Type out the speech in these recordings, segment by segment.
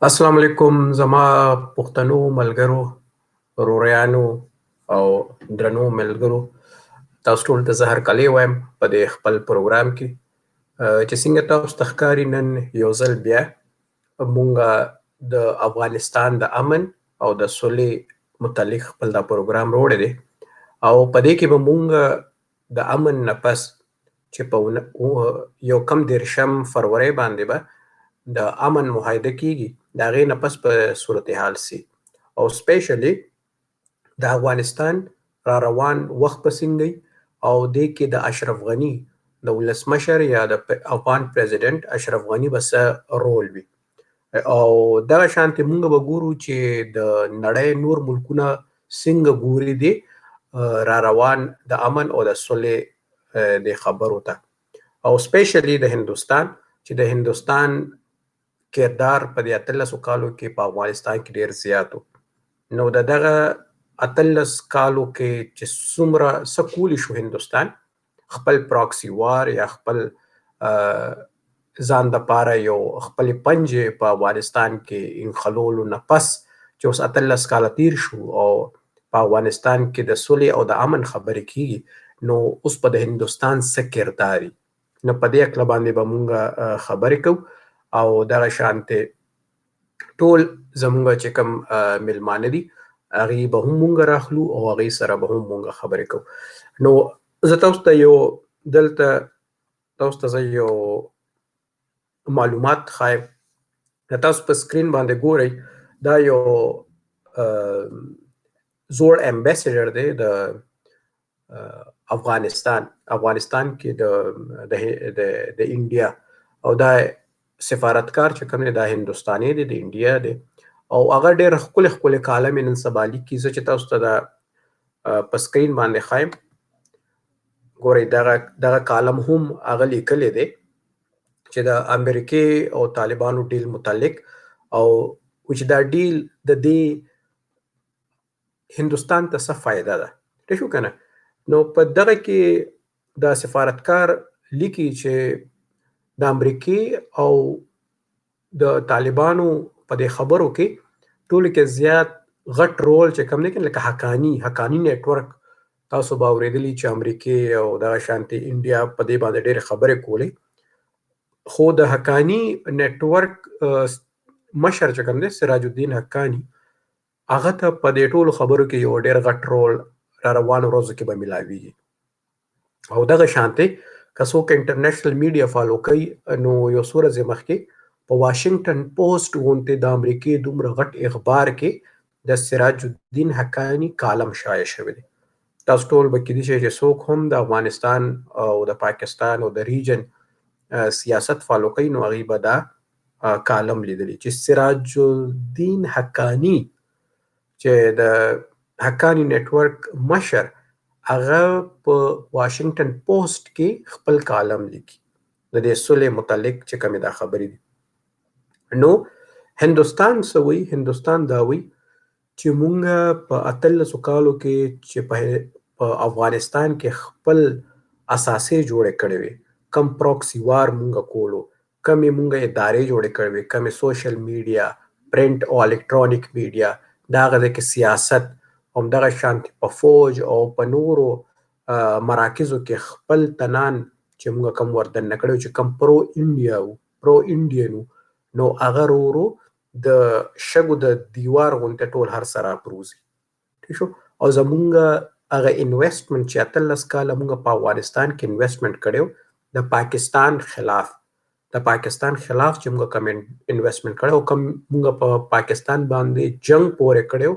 السلام علیکم زما پښتنو ملګرو وروریانو او درنو ملګرو. تاسو ټول ته زه هرکلی وایم په دې خپل پروګرام کې چې څنګه تاسو ته ښکاري. نن یو ځل بیا مونږ د افغانستان د امن او د سولې متعلق خپل دا پروګرام وروړی دی او په دې کې به مونږ د امن نه پس چې په یو کم دېرشم فروری باندې به د امن معاهده کیږي، د هغې نه پس په صورتحال سي او سپیشلی د افغانستان را روان وخت به څنګه او دې کې د اشرف غني د ولسمشر یا د افغان پریزیډنټ اشرف غني به څه رول وي او دغه شانتې مونږ به ګورو چې د نړۍ نور ملکونه څنګه ګوري دي را روان د امن او د سولې د خبرو ته او سپیشلی د هندوستان چې د هندوستان کردار په دې 18 کالو کې په افغانستان کې ډیر زیات و. نو د دغه 18 کالو کې چې څومره څه کولی شو هندوستان خپل پراکسی وار یا خپل ځان دپاره یو خپل پنجې په افغانستان کې انخلولو نه پس چې اوس 18 کاله تیر شو او په افغانستان کې د سولې او د امن خبرې کیږي، نو اوس په د هندوستان څه کردار وي. نو په دې اکله باندې به مونږ خبرې کوو او دغه شانتې ټول زمونږ چې کوم میلمانه دي هغې به هم مونږ راخلو او هغې سره به هم مونږ خبرې کوو. نو زه تاسو ته دلته تاسو ته زه یو معلومات ښایم. تاسو په سکرین باندې ګورئ دا یو زوړ امبیسډر دی د افغانستان کې د انډیا او دا سفارتکار چې کوم دی دا هندوستاني دی، د انډیا دی او هغه ډېر ښکلې ښکلې کالم یې نن سبا لیکي. زه چې تاسو ته دا په سکرین باندې ښایم، ګورئ دغه کالم هم هغه لیکلی دی چې د امریکې او طالبانو ډیل متعلق او چې دا ډیل د دې هندوستان ته څه فایده ده. ټیک شو که نه؟ نو په دغه کې دا سفارتکار لیکي چې د امریکې او د طالبانو په دې خبرو کې ټولو کې زیات غټ رول چې کوم دی لکه حقاني نیټورک. تاسو به اورېدلي چې امریکې او دغه شانتې انډیا په دې باندې ډېرې خبرې کولې، خو د حقاني نیټورک مشر چې کوم دی سراج الدین حقاني، هغه ته په دې ټولو خبرو کې یو ډېر غټ رول را روانو ورځو کې به میلاویږي. او دغه شانتې که څوک انټرنیشنل میډیا فالو کوي نو یو څو ورځې مخکې په واشنګټن پوسټ غوندې د امریکې دومره غټ اخبار کې د سراج الدین حقاني کالم شایع شوی دی. تاسو ټول به کیدای شي چې څوک هم د افغانستان او د پاکستان او د ریجن سیاست فالو کوي نو هغوی به دا کالم لیدلی چې سراج الدین حقاني چې د حقاني نیټورک مشر هغه په واشنګټن پوسټ کې خپل کالم لیکي د دې سولې متعلق چې کومې دا خبرې دي. نو هندوستان څه وایي؟ هندوستان دا وایي چې مونږ په 18 کالو کې چې په افغانستان کې خپل اساسې جوړې کړې وې، کم پروکسی وار مونږ کولو، کمې مونږ ادارې جوړې کړې وې، کمې سوشل میډیا، پرنټ او الکترونیک میډیا، د هغه ځای کې سیاست، همدغه شانتې په فوج او په نورو مراکزو کې خپل تنان چې موږ کوم ور دننه کړی چې کوم پرو انډیا وو، پرو انډین وو، نو هغه ورو د شګو د دیوار غوندې ټول هر څه راپروزي. ټیک شو؟ او زمونږ هغه انویسټمنټ چې 18 کاله مونږ په افغانستان کې انویسټمنټ کړی د پاکستان خلاف چې موږ کوم انویسټمنټ کړی او کوم موږ په پاکستان باندې جنگ پورې کړی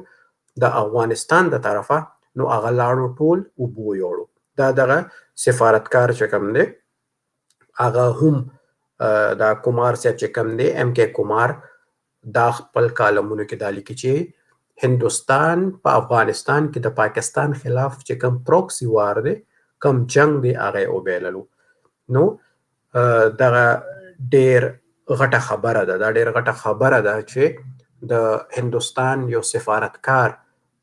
د افغانستان د طرفه، نو هغه لاړو ټول اوبو یوړو. دا دغه سفارتکار چې کوم دی هغه هم دا کمار صاحب چې کوم دی ایم کې کمار دا خپل کالمونو کې دا لیکي چې هندوستان په افغانستان کې د پاکستان خلاف چې کوم پروکسی وار دی، کوم جنگ دی، هغه یې وبایللو. نو دغه ډیر غټه خبره ده، دا ډیر غټه خبره ده چې د هندوستان یو سفارتکار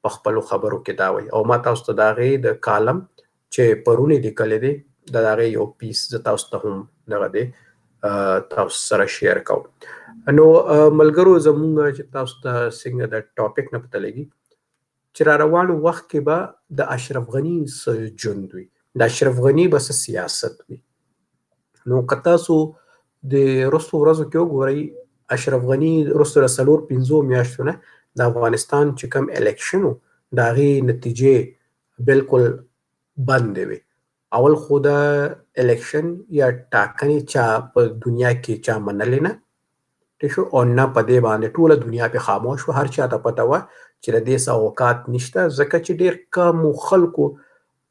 په خپلو خبرو کې دا وایي. او ما تاسو ته د هغې د کالم چې پرون یې لیکلی دی د هغې یو پیس زه تاسو ته هم دغه دی تاسو سره شیر کوم. نو ملګرو زمونږ چې تاسو ته څنګه د ټاپک نه پته لګي چې را روان وخت کې به د اشرف غنی څه ژوند وي، د اشرف غنی به څه سیاست وي. نو که تاسو د وروستو ورځو کې وګورئ اشرف غنی وروسته د 4-5 میاشتو نه د افغانستان چې کوم الیکشن و د هغې نتیجې بالکل بندې وې. اول خو د الیکشن یا ټاکنې چا په دنیا کې چا منلې نه، ټیک شو، او نه په دې باندې ټوله دنیا پې خاموش وه. هر چا ته پته وه چې د دې څه اوقات نشته، ځکه چې ډېر کمو خلکو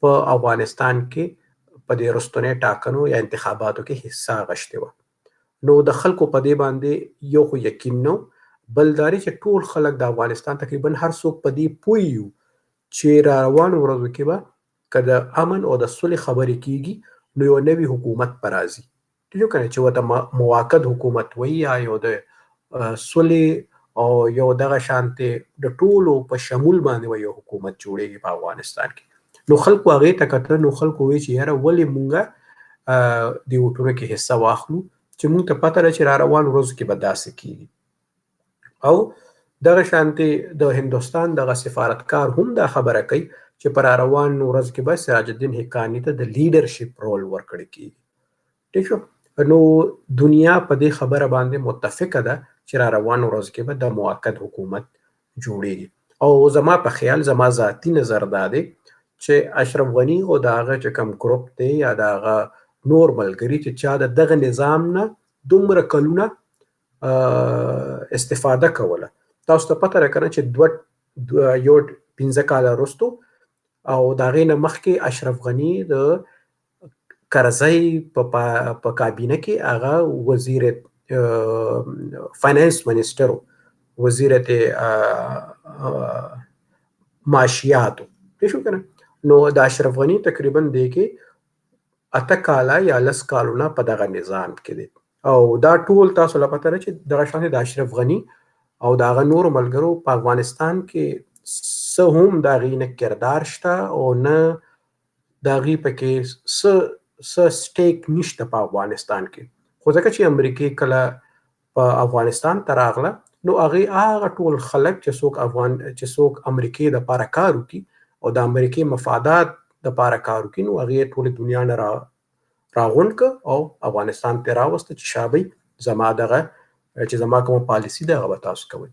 په افغانستان کې په دې وروستنیو ټاکنو یا انتخاباتو کې حصه اخیستې وه. نو د خلکو په دې باندې یو خو یقین نه و، بل دا چې ټول خلک د افغانستان تقریبا هر څوک په دې پوه یو چې را روانو ورځو کې به که د امن او د صلح خبرې کیږي نو یو نوي حکومت به راځي. ټیک کنه، چې ورته موقت حکومت وایي یا یو د صلح او یو دغه شانتې د ټولو په شمول باندې یو حکومت جوړیږي په افغانستان کې. نو خلکو هغې ته کتل، نو خلکو وایي چې یاره ولې مونږه د ووټونو کې حصه واخلو چې مونږ ته پته ده چې را روانو ورځو کې به داسې کیږي. او دغه شانتې د هندوستان دغه سفارتکار هم دا خبره کوي چې پر روان ورځ کې به سراج الدین حقانی ته د لیډرشپ رول ورکړی کیږي. ټیک شو، نو دنیا په دې خبره باندې متفقه ده چې را روان ورځ کې به د موقت حکومت جوړیږي. او زما په خیال، زما ذاتی نظر دا دی چې اشرف غنی او د هغه چې کوم ګروپ دی یا د هغه نور ملګري چې چا د دغه نظام نه دومره کلونه استفاده کوله. تاسو ته پته ده کنه چې یو 15 کاله وروستو او د هغې نه مخکې اشرف غنی د کرزی په کابینه کې هغه وزیر فاینانس منیسټر و، وزیر معاشیاتو. پوه شو کنه. نو د اشرف غنی تقریبا دی کې 8 کاله یا 10 کالونه په دغه نظام کې دی. او دا ټول تاسو له پته ده چې دغه شانې د اشرف غنی او د هغه نورو ملګرو په افغانستان کې څه هم د هغې نه کردار شته او نه د هغې پکې څه سټیک نشته په افغانستان کې. خو ځکه چې امریکې کله په افغانستان ته راغله نو هغې هغه ټول خلک چې څوک امریکې دپاره کار وکړي او د امریکې مفادات دپاره کار وکړي، نو هغې ټولې دنیا نه راغونډ که او افغانستان ته راوسته چې شابه زما دغه چې زما کومه پالیسي ده هغه به تاسو کوئ.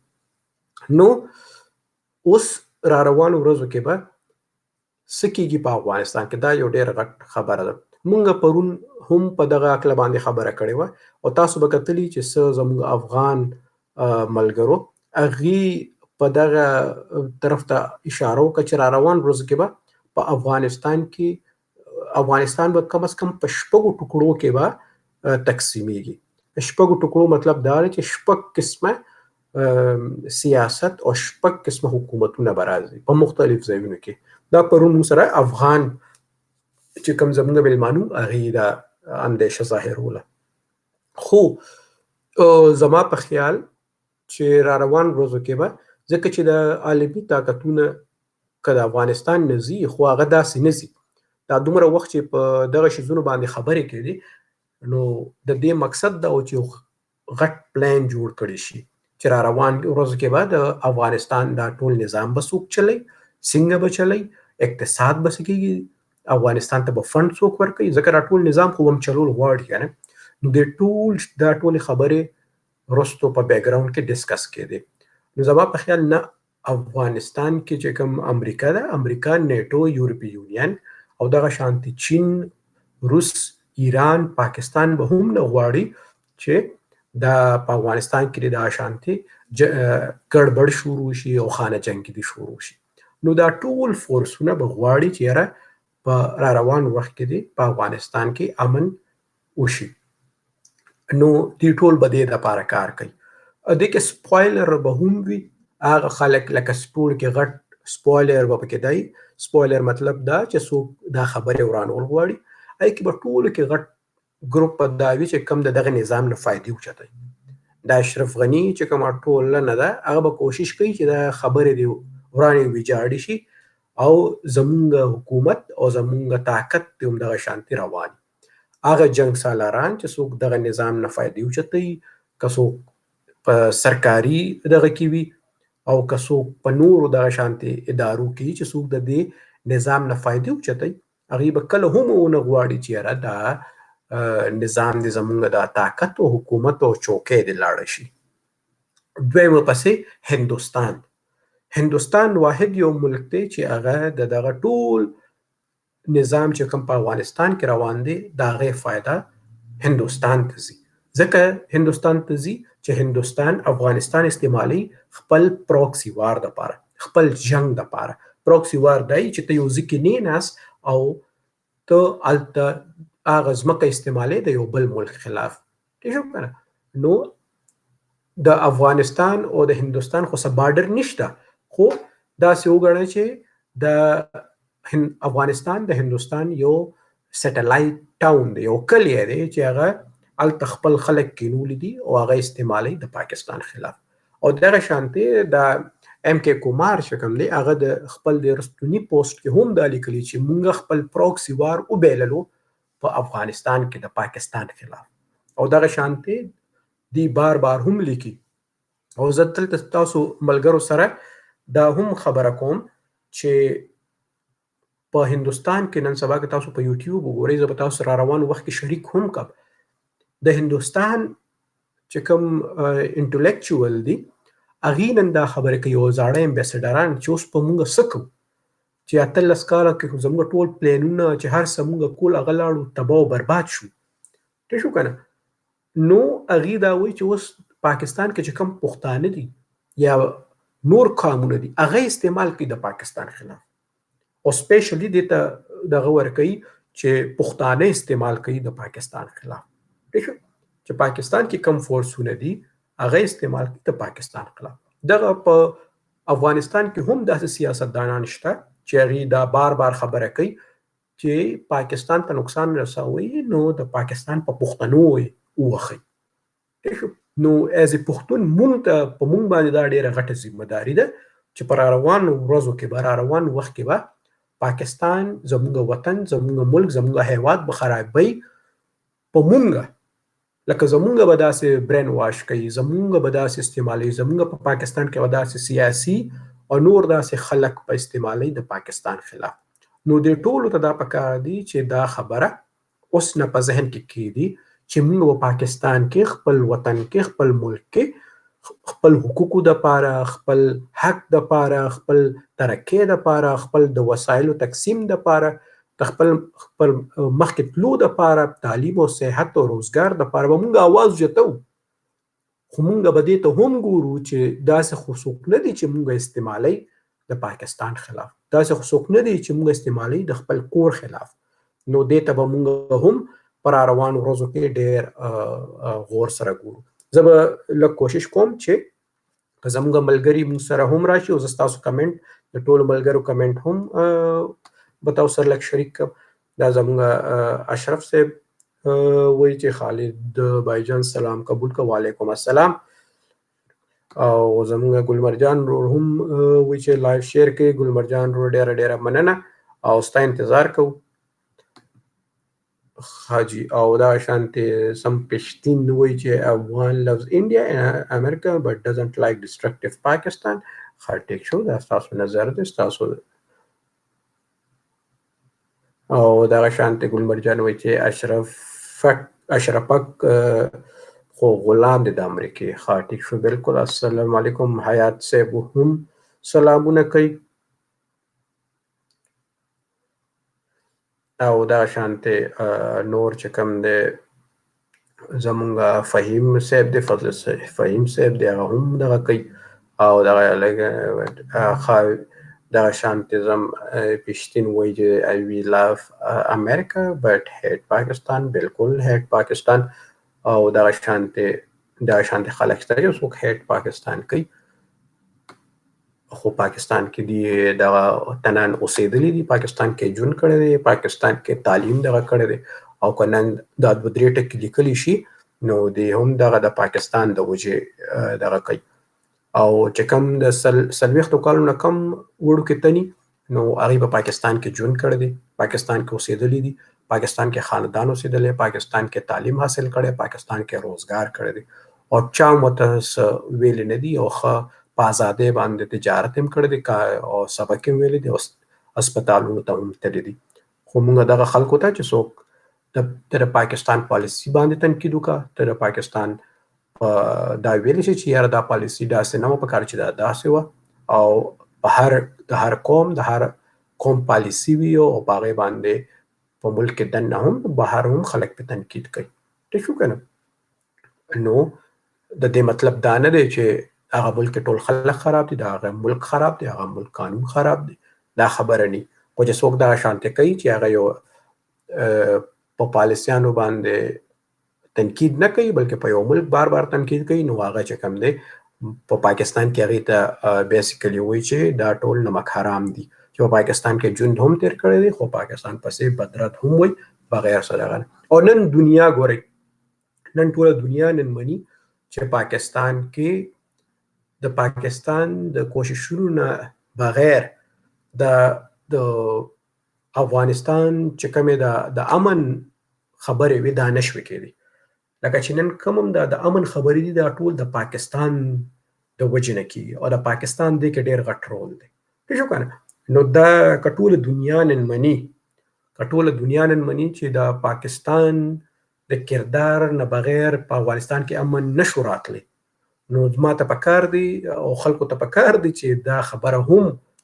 نو اوس را روانو ورځو کې به څه کیږي په افغانستان کې، دا یو ډېر غټ خبره ده. مونږ پرون هم په دغه عقله باندې خبره کړې وه او تاسو به کتلي چې څه زموږ افغان ملګرو هغې په دغه طرف ته اشاره وکړه چې را روان ورځو کې به په افغانستان به کم از کم په 6 ټوکړو کې به تقسیمیږي. 6 ټوکړو مطلب دا دی چې 6 قسمه سیاست او 6 قسمه حکومتونه به راځي په مختلف ځایونو کې. دا پرون موږ سره افغان چې کوم زموږ میلمانو هغې دا اندیشه ظاهروله. خو زما په خیال چې را روان ورځو کې به ځکه چې د عالمي طاقتونه که د افغانستان نه ځي خو هغه داسې نه ځي، دا دومره وخت چې په دغه شیزونو باندې خبرې کړي نو د دې مقصد دا و چې غټ پلان جوړ کړی شي چې را روان ورځو کې به د افغانستان دا ټول نظام به څوک چلی، څنګه به چلی، اقتصاد به څه کېږي، افغانستان ته به فنډ څوک ورکوي، ځکه دا ټول نظام خو هم چلول غواړي که نه. نو دا ټولې خبرې وروستو په بیکګراونډ کې ډسکس کېدې. نو زما په خیال نه افغانستان کې چې کوم امریکا ده، امریکا، نیټو، یورپي یونین او دغه شانتي چین، روس، ایران، پاکستان به هم نه غواړي چې دا په افغانستان کې د شانتي ګډوډ شروع شي او خانه جنګي دي شروع شي. نو دا ټول فورسونه به غواړي چې یاره په را روان وخت کې دی په افغانستان کې امن وشي. نو دې ټول به دې دپاره کار کوي. دې کې سپویلر به هم وي، هغه خلک لکه سپور کې غټ سپویلر به پکې دی. سپویلر مطلب دا چې څوک دا خبرې ورانول غواړي، هغې کې به ټولو کې غټ ګروپ به دا وي چې کم د دغه نظام نه فایدې اوچتوي. د اشرف غني چې کومه ټولنه ده هغه به کوشش کوي چې دا خبرې دې ورانې ویجاړې شي او زمونږ حکومت او زمونږ طاقت دې همدغه شانتي روان. هغه جنگ سالاران چې څوک دغه نظام نه فایده اوچتوي، که څوک په سرکاري دغه کې وي او که څوک په نورو دغه شانتې ادارو کې چې څوک د دې نظام نه فایده اوچتوي، هغوی به کله هم ونه غواړي چې یاره دا نظام د زمونږ د طاقت او حکومت او چوکۍ د لاړه شي. دویمه پسې هندوستان واحد یو ملک دی چې هغه د دغه ټول نظام چې کوم په افغانستان کې روان دی د هغې فایده هندوستان ته ځي. ځکه هندوستان ته ځي چې هندوستان افغانستان استعمالي خپل پروکسي وار دپاره، خپل جنگ دپاره. پروکسي وار دی چې ته یو ځای کې نه ناست او ته هلته هغه ځمکه استعمالي د یو بل ملک خلاف. ټیک شو که نه؟ نو د افغانستان او د هندوستان خو څه بارډر نشته، خو داسې وګڼه چې د افغانستان د هندوستان یو سټلایټ ټاون دی، یو کلی دی چې هغه هلته خپل خلک کینولي دي او هغه استعمالي د پاکستان خلاف. او دغه شانتې د ام کې کومار چې کوم دی هغه د خپل د رستوني پوسټ کې هم دا لیکلي چې مونږ خپل پروکسي وار وبیللو په افغانستان کې د پاکستان خلاف. او دغه شانتې دی بار بار هم لیکي. او زه دلته تاسو ملګرو سره دا هم خبره کوم چې په هندوستان کې نن سبا کې تاسو په یوټیوب وګورئ، زه به تاسو را روان وخت کې شریک هم کړم. د هندوستان چې کوم انټلیکچوال دي هغوی نن دا خبره کوي، یو زاړه امبیسډران چې اوس په مونږ څه کوو چې 18 کاله کې زموږ ټول پلانونه چې هر څه مونږ کول هغه لاړو تباه او برباد شو. ټیک شو که نه؟ نو هغوی دا وایي چې اوس پاکستان کې چې کوم پښتانه دي یا نور قومونه دي هغه استعمال کوي د پاکستان خلاف، او سپیشلی دې ته دغه ورکوي چې پښتانه استعمال کوي د پاکستان خلاف. ټیک شو؟ چې پاکستان کې کم فورسونه دي هغه استعمال کوي د پاکستان خلاف. دغه په افغانستان کې هم داسې سیاستدانان شته چې هغوی دا بار بار خبره کوي چې پاکستان ته نقصان رسوي نو د پاکستان په پښتنو ووخی. ټیک شو؟ نو ایز پښتون مونږ ته په مونږ باندې دا ډېره غټه ذمهداري ده چې په راروانو ورځو کې به راروان وخت کې به پاکستان زموږ وطن، زموږ ملک، زموږ هیواد به خرابوي په مونږ. لکه زمونږ به داسې برین واش کوي، زمونږ به داسې استعمالي، زمونږ په پاکستان کې به داسې سیاسي او نور داسې خلک په استعمالي د پاکستان خلاف. نو د ټولو ته دا پکار دي چې دا خبره اوس نه په ذهن کې کیږي چې موږ په پاکستان کې خپل وطن کې خپل ملک کې خپل حقوقو دپاره، خپل حق دپاره، خپل ترقۍ دپاره، خپل د وسایلو تقسیم دپاره، د خپل مخکې تلو دپاره، تعلیم او صحت او روزګار دپاره به موږ اواز جوتو. خو موږ به دې ته هم ګورو چې داسې خو څوک نه دي چې موږ استعمالي د پاکستان خلاف، داسې خو څوک نه دي چې موږ استعمالي د خپل کور خلاف. نو دې ته به موږ هم پر روانو ورځو کې ډېر غور سره ګورو. زه به لږ کوشش کوم چې که زموږ ملګري موږ سره هم راشي او زه ستاسو کمنټ د ټولو ملګرو کمنټ هم به تاسو سره لږ شریک کړم. دا زموږ اشرف صاحب وایي چې خالد بایجان سلام قبول که. وعلیکم السلام. او زموږ ګلمرجان رور هم وایي چې لایف شیر کوي. ګلمرجان رور ډېره ډېره مننه او ستا انتظار کوو. حاجی او دا شانتې سم پشتین وایي چې افغان loves India and America but doesn't like destructive Pakistan. ښه ټیک شو، دا ستاسو نظر دی، ستاسو. او دغه شانتې ګلمرجان وایي چې اشرفک خو غلام دی د امریکې. ښه ټیک شو، بالکل. السلام علیکم. حیات صاحب هم سلامونه کوي. او دا شانتې نور چې کوم دی زمونږ فهیم صاحب دی، فضل فهیم صاحب دی، هغه هم دغه کوي. او دغه دغه شانتې زم پشتین وایي چې I we love America but hate Pakistan. بالکل hate Pakistan. او دغه شانتې خلک شته چې څوک hate Pakistan کوي خو پاکستان کې دی دغه تنان اوسېدلی دي، پاکستان کې ژوند کړی دی، پاکستان کې تعلیم دغه کړی دی. او که نن دا 2-3 ټکي لیکلی شي نو دی هم دغه د پاکستان د وجې دغه کوي. او چې کوم د 40 کالو نه کم وړوکې تني نو هغوی په پاکستان کې ژوند کړی دی، پاکستان کې اوسېدلی دي، پاکستان کې خاندان اوسېدلی، پاکستان کې تعلیم حاصل کړی، پاکستان کې روزګار کړی دی او چا مته څه ویلي نه دي او ښه په ازادۍ باندې تجارت هم کړی دی او سبق هم ویلی دی او هسپتالونو ته هم تللی دي. خو موږ دغه خلکو ته چې څوک د پاکستان پالیسي باندې تنقید وکړه، ته د پاکستان دا ویلی شي چې یاره دا پالیسي داسې نه وه په کار چې دا داسې وه او د هر قوم پالیسي وي او په هغې باندې په ملک کې دننه هم بهر هم خلک پې تنقید کوي. ټیک شو که نه؟ نو د دې مطلب دا نه دی چې هغه ملک ټول خلک خراب دي، د هغه ملک خراب دی، هغه ملک قانون خراب دی، دا خبره نه. خو چې څوک دغه شانتې کوي چې هغه یو په پالیسیانو باندې تنقید نه کوي بلکې په یو ملک بار بار تنقید کوي، نو هغه چې کوم دی په پاکستان کې هغې ته بیسیکلی وایي چې دا ټول نمک حرام دي، چې په پاکستان کې ژوند هم تیر کړی دی خو پاکستان پسې بدرد هم وایي بغیر څه دغه نه. او نن دنیا ګورئ، نن ټوله دنیا نن مني چې پاکستان کې د پاکستان د کوششونو نه بغیر د افغانستان چې کومې د امن خبرې وي دا نشوي کېدی. لکه چې نن کوم هم د امن خبرې دي دا ټول د پاکستان د وجې نه کېږي او د پاکستان دې کې ډېر غټ رول دی. پوه شو که نه؟ نو دا که ټوله دنیا نن مني چې د پاکستان د کردار نه بغیر په افغانستان کې امن نشو راتلی، نو ما ته پکار دی او خلکو ته پکار دی چې دا خبره هم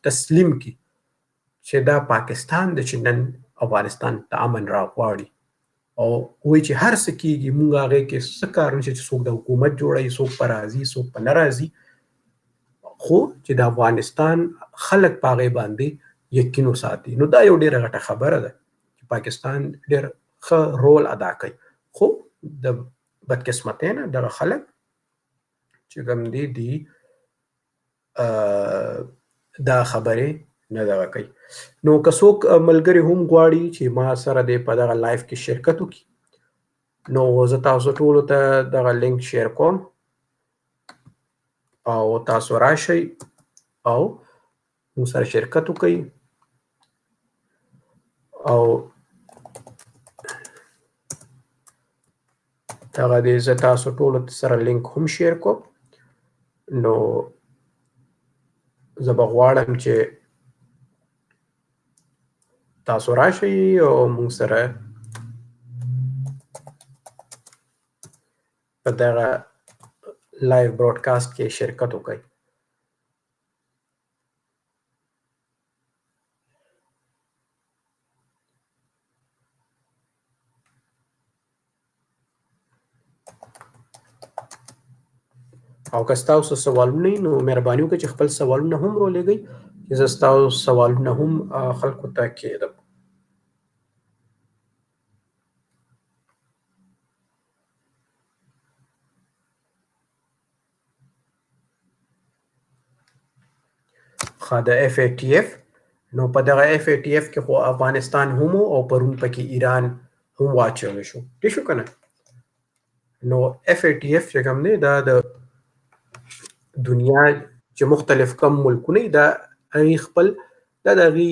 تسلیم کړي چې دا پاکستان دی چې نن افغانستان ته امن راغواړي او وایي چې هر څه کېږي موږ هغې کې څه کار نشته چې څوک د حکومت جوړوي، څوک په راځي څوک په نه راځي، خو چې د افغانستان خلک په هغې باندې یقین وساتي. نو دا یو ډېره غټه خبره ده چې پاکستان ډېر ښه رول ادا کوي. خو د بدقسمتۍ نه دغه خلک چې کوم دي دا خبرې نه دغه کوي. نو که څوک ملګري هم غواړي چې ما سره دی په دغه لایف کې شرکت وکړي، نو زه تاسو ټولو ته دغه لینک شیر کوم او تاسو راشئ او موږ سره شرکت وکړئ او دغه دی زه تاسو ټولو سره لینک هم شیر کوم. نو زه به غواړم چې تاسو راشئ او موږ سره په دغه لایو براډکاسټ کې شرکت وکړئ. او که ستاسو سوالونه وي نو مهرباني وکړئ چې خپل سوالونه هم راولېږئ چې زه ستاسو سوالونه هم خلکو ته کېږدم. د FATF نو په دغه FATF کې خو افغانستان هم او پرون پکې ایران هم واچولی شو. ټیک شو که نه؟ نو FATF چې کوم دی دا د دنیا چې مختلف کم ملکونه دا هغې خپل دا د هغې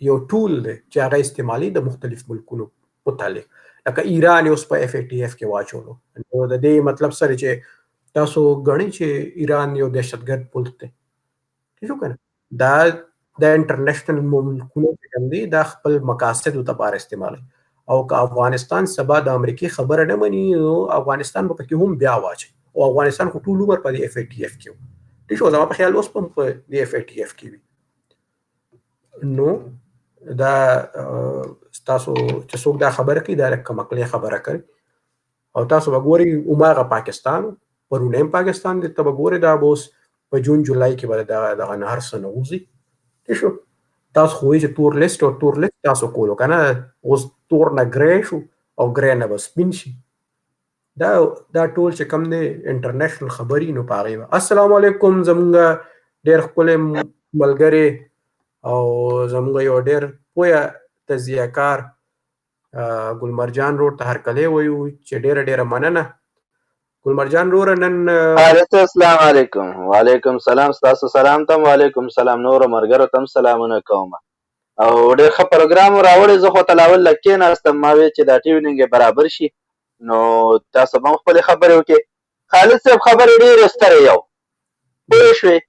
یو ټول دی چې هغه استعمالي د مختلف ملکونو متعلق. لکه ایران اوس په FATF کې واچولو، نو د دې مطلب سره چې تاسو ګڼئ چې ایران یو دهشتګرد ملک دی. ٹھیک شو که نه؟ دا د انټرنیشنل ملکونو چې کوم دي دا خپل مقاصدو دپاره استعمالوي او که افغانستان سبا د امریکې خبره نه مني نو افغانستان به پکې هم بیا واچوي او افغانستان خو ټول عمر په دې FATF کې و. ټیک شو؟ زما په خیال اوس هم په دې FATF کې وي. نو دا ستاسو چې څوک دا خبره کوي دا کمقلې خبره کوي او تاسو به ګورئ هماغه پاکستان پرونه هم پاکستان دی، ته به ګورئ دا به اوس په جون جولای کې به دغه نه هر څه نه وځي. ٹھیک شو؟ تاسو خو وایئ چې تور لیست او تور لیست تاسو کولو که نه، اوس تور نه ګری شو او ګری نه به سپین شي. دا ټول چې کوم دی انټرنیشنل خبرې نو په هغې به. السلام علیکم زمونږ ډېر ښکلی ملګری او زمونږ یو ډېر پویه تجزیه کار ګلمرجان روډ ته هرکلی وایو چې ډېره مننه. ګلمرجان وروره نن السلام علیکم. وعلیکم سلام. ستاسو سلام ته وعلیکم سلام. نورو ملګرو ته هم سلامونه کوم. او ډېر ښه پروګرام راوړی. زه خو ته لا اول کېناستم، ما ویل چې دا ټیونینګ یې برابر شي نو تاسو به هم خپلې خبرې وکړې. خالد صاحب خبرې ډېرې سترې یو پوه شوې.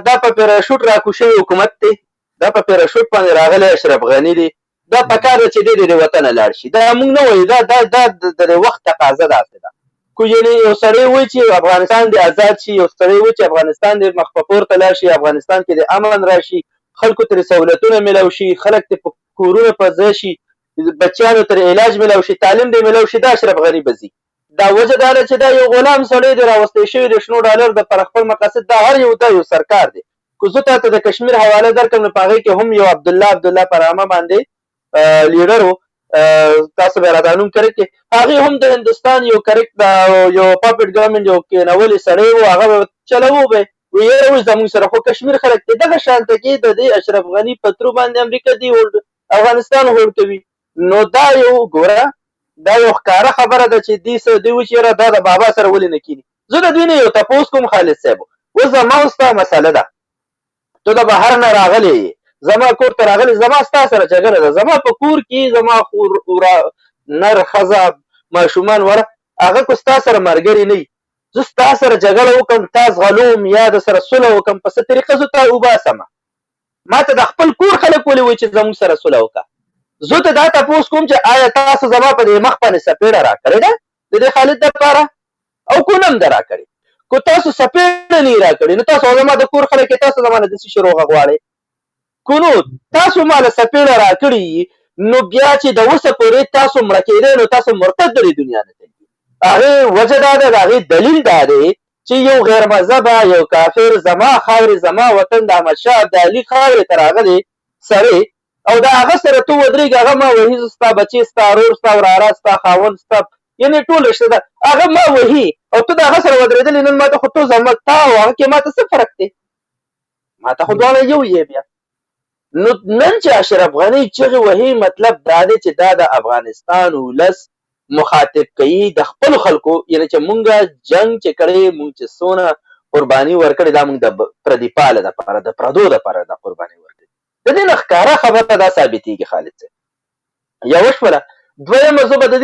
دا په پیراشوټ راکوز شوی حکومت دی، دا په پیراشوټ باندې راغلی اشرف غني دی. دا پکار ده چې دی د وطنه لاړ شي. دا موږ نه وایو، دا د وخت تقاضا داسې ده. کو یعنې یو سړی وایي چې افغانستان دې آزاد شي، یو سړی وایي چې افغانستان دې مخ په پورته لاړ شي، افغانستان کې د امن راشي، خلکو ترې سهولتونه میلاو شي، خلک ترې په کورونه په ځای شي، بچیانو ترې علاج میلاو شي، تعلیم دې میلاو شي. دا اشرف غني به ځي. دا وجه دا ده چې دا یو غلام سړی دی راوستی شوی د شنو ډالر د پر خپل مقاصد. دا هر یو دا یو سرکار دی. که زه تاته د کشمیر حواله درکړم نو په هغې کې هم یو عبدالله پرامه باندې لیډر و، تاسو به راته نوم کریکټ کړئ، هغې هم د هندوستان یو کریکټ یو پاپټ ګورنمنټ یو کېنولی سړی و، هغه به چلوو به وی یاره اوس زموږ سره خو کشمیر خلک دی. دغه شانته کې د دې اشرف غني په ترو باندې امریکا دی افغانستان هولډ کوي. نو دا یو ګوره دا یو ښکاره خبره ده چې دوی وایي چې یاره دا د بابا سره ولې نه کیني. زه د دوی نه یو تپوس کوم خالد صاحب، اوس زما او ستا مسله ده، ته د بهر نه راغلی یې، زما کور ته راغلی، زما ستا سره جګړه ده. زما په کور کې زما نر ښځه ماشومان وره هغه کو ستا سره ملګري نه وي، زه ستا سره جګړه وکړم، تا زغلوم یا د سره صلح وکړم، په څه طریقه زه تا وباسمه؟ ما ته د خپل کور خلک ولې وایي چې زموږ سره صلح وکړه؟ زه ته دا تپوس کوم چې آیا تاسو زما په دې مخ باندې سپېړه راکړې ده د دې خالد دپاره او کو نه هم ده راکړې؟ کو تاسو سپېړه نه یې راکړې نو تاسو زما د کور خلک تاسو زما نه داسې شي روغه غواړئ. کو نو تاسو ما له سپېړه راکړي نو بیا چې د اوسه پورې تاسو مړه کېدئ نو تاسو مرتد د دې دنیا نه ځئ. هغې وجه دا ده، د هغې دلیل دا دی چې یو غیر مذهبه یو کافر زما خاورې زما وطن د احمدشاه ابدالي خاورې ته راغلی سړی او د هغه سره ته ودرېږه، هغه ما وهي، زه ستا بچې ستا ورور ستا وراره ستا خاوند ستا یعنې ټول رشته ده هغه ما وهي او ته د هغه سره ودرېدلې. نن ما ته خو تو زما تا او هغه کې ما ته څه فرق دی؟ ما ته خو دواړه یو یې بیا. نو نن چې اشرف غني چغې وهي مطلب دا دی چې دا د افغانستان ولس مخاطب کوي د خپلو خلکو، یعنې چې مونږ جنګ چې کړی مونږ چې څونه قرباني ورکړې دا مونږ د پردي پاله دپاره د پردو دپاره دا قرباني ورکړې. د دې نه ښکاره خبره دا ثابتېږي خالد صاحب. یوه شوله. دویمه زه به د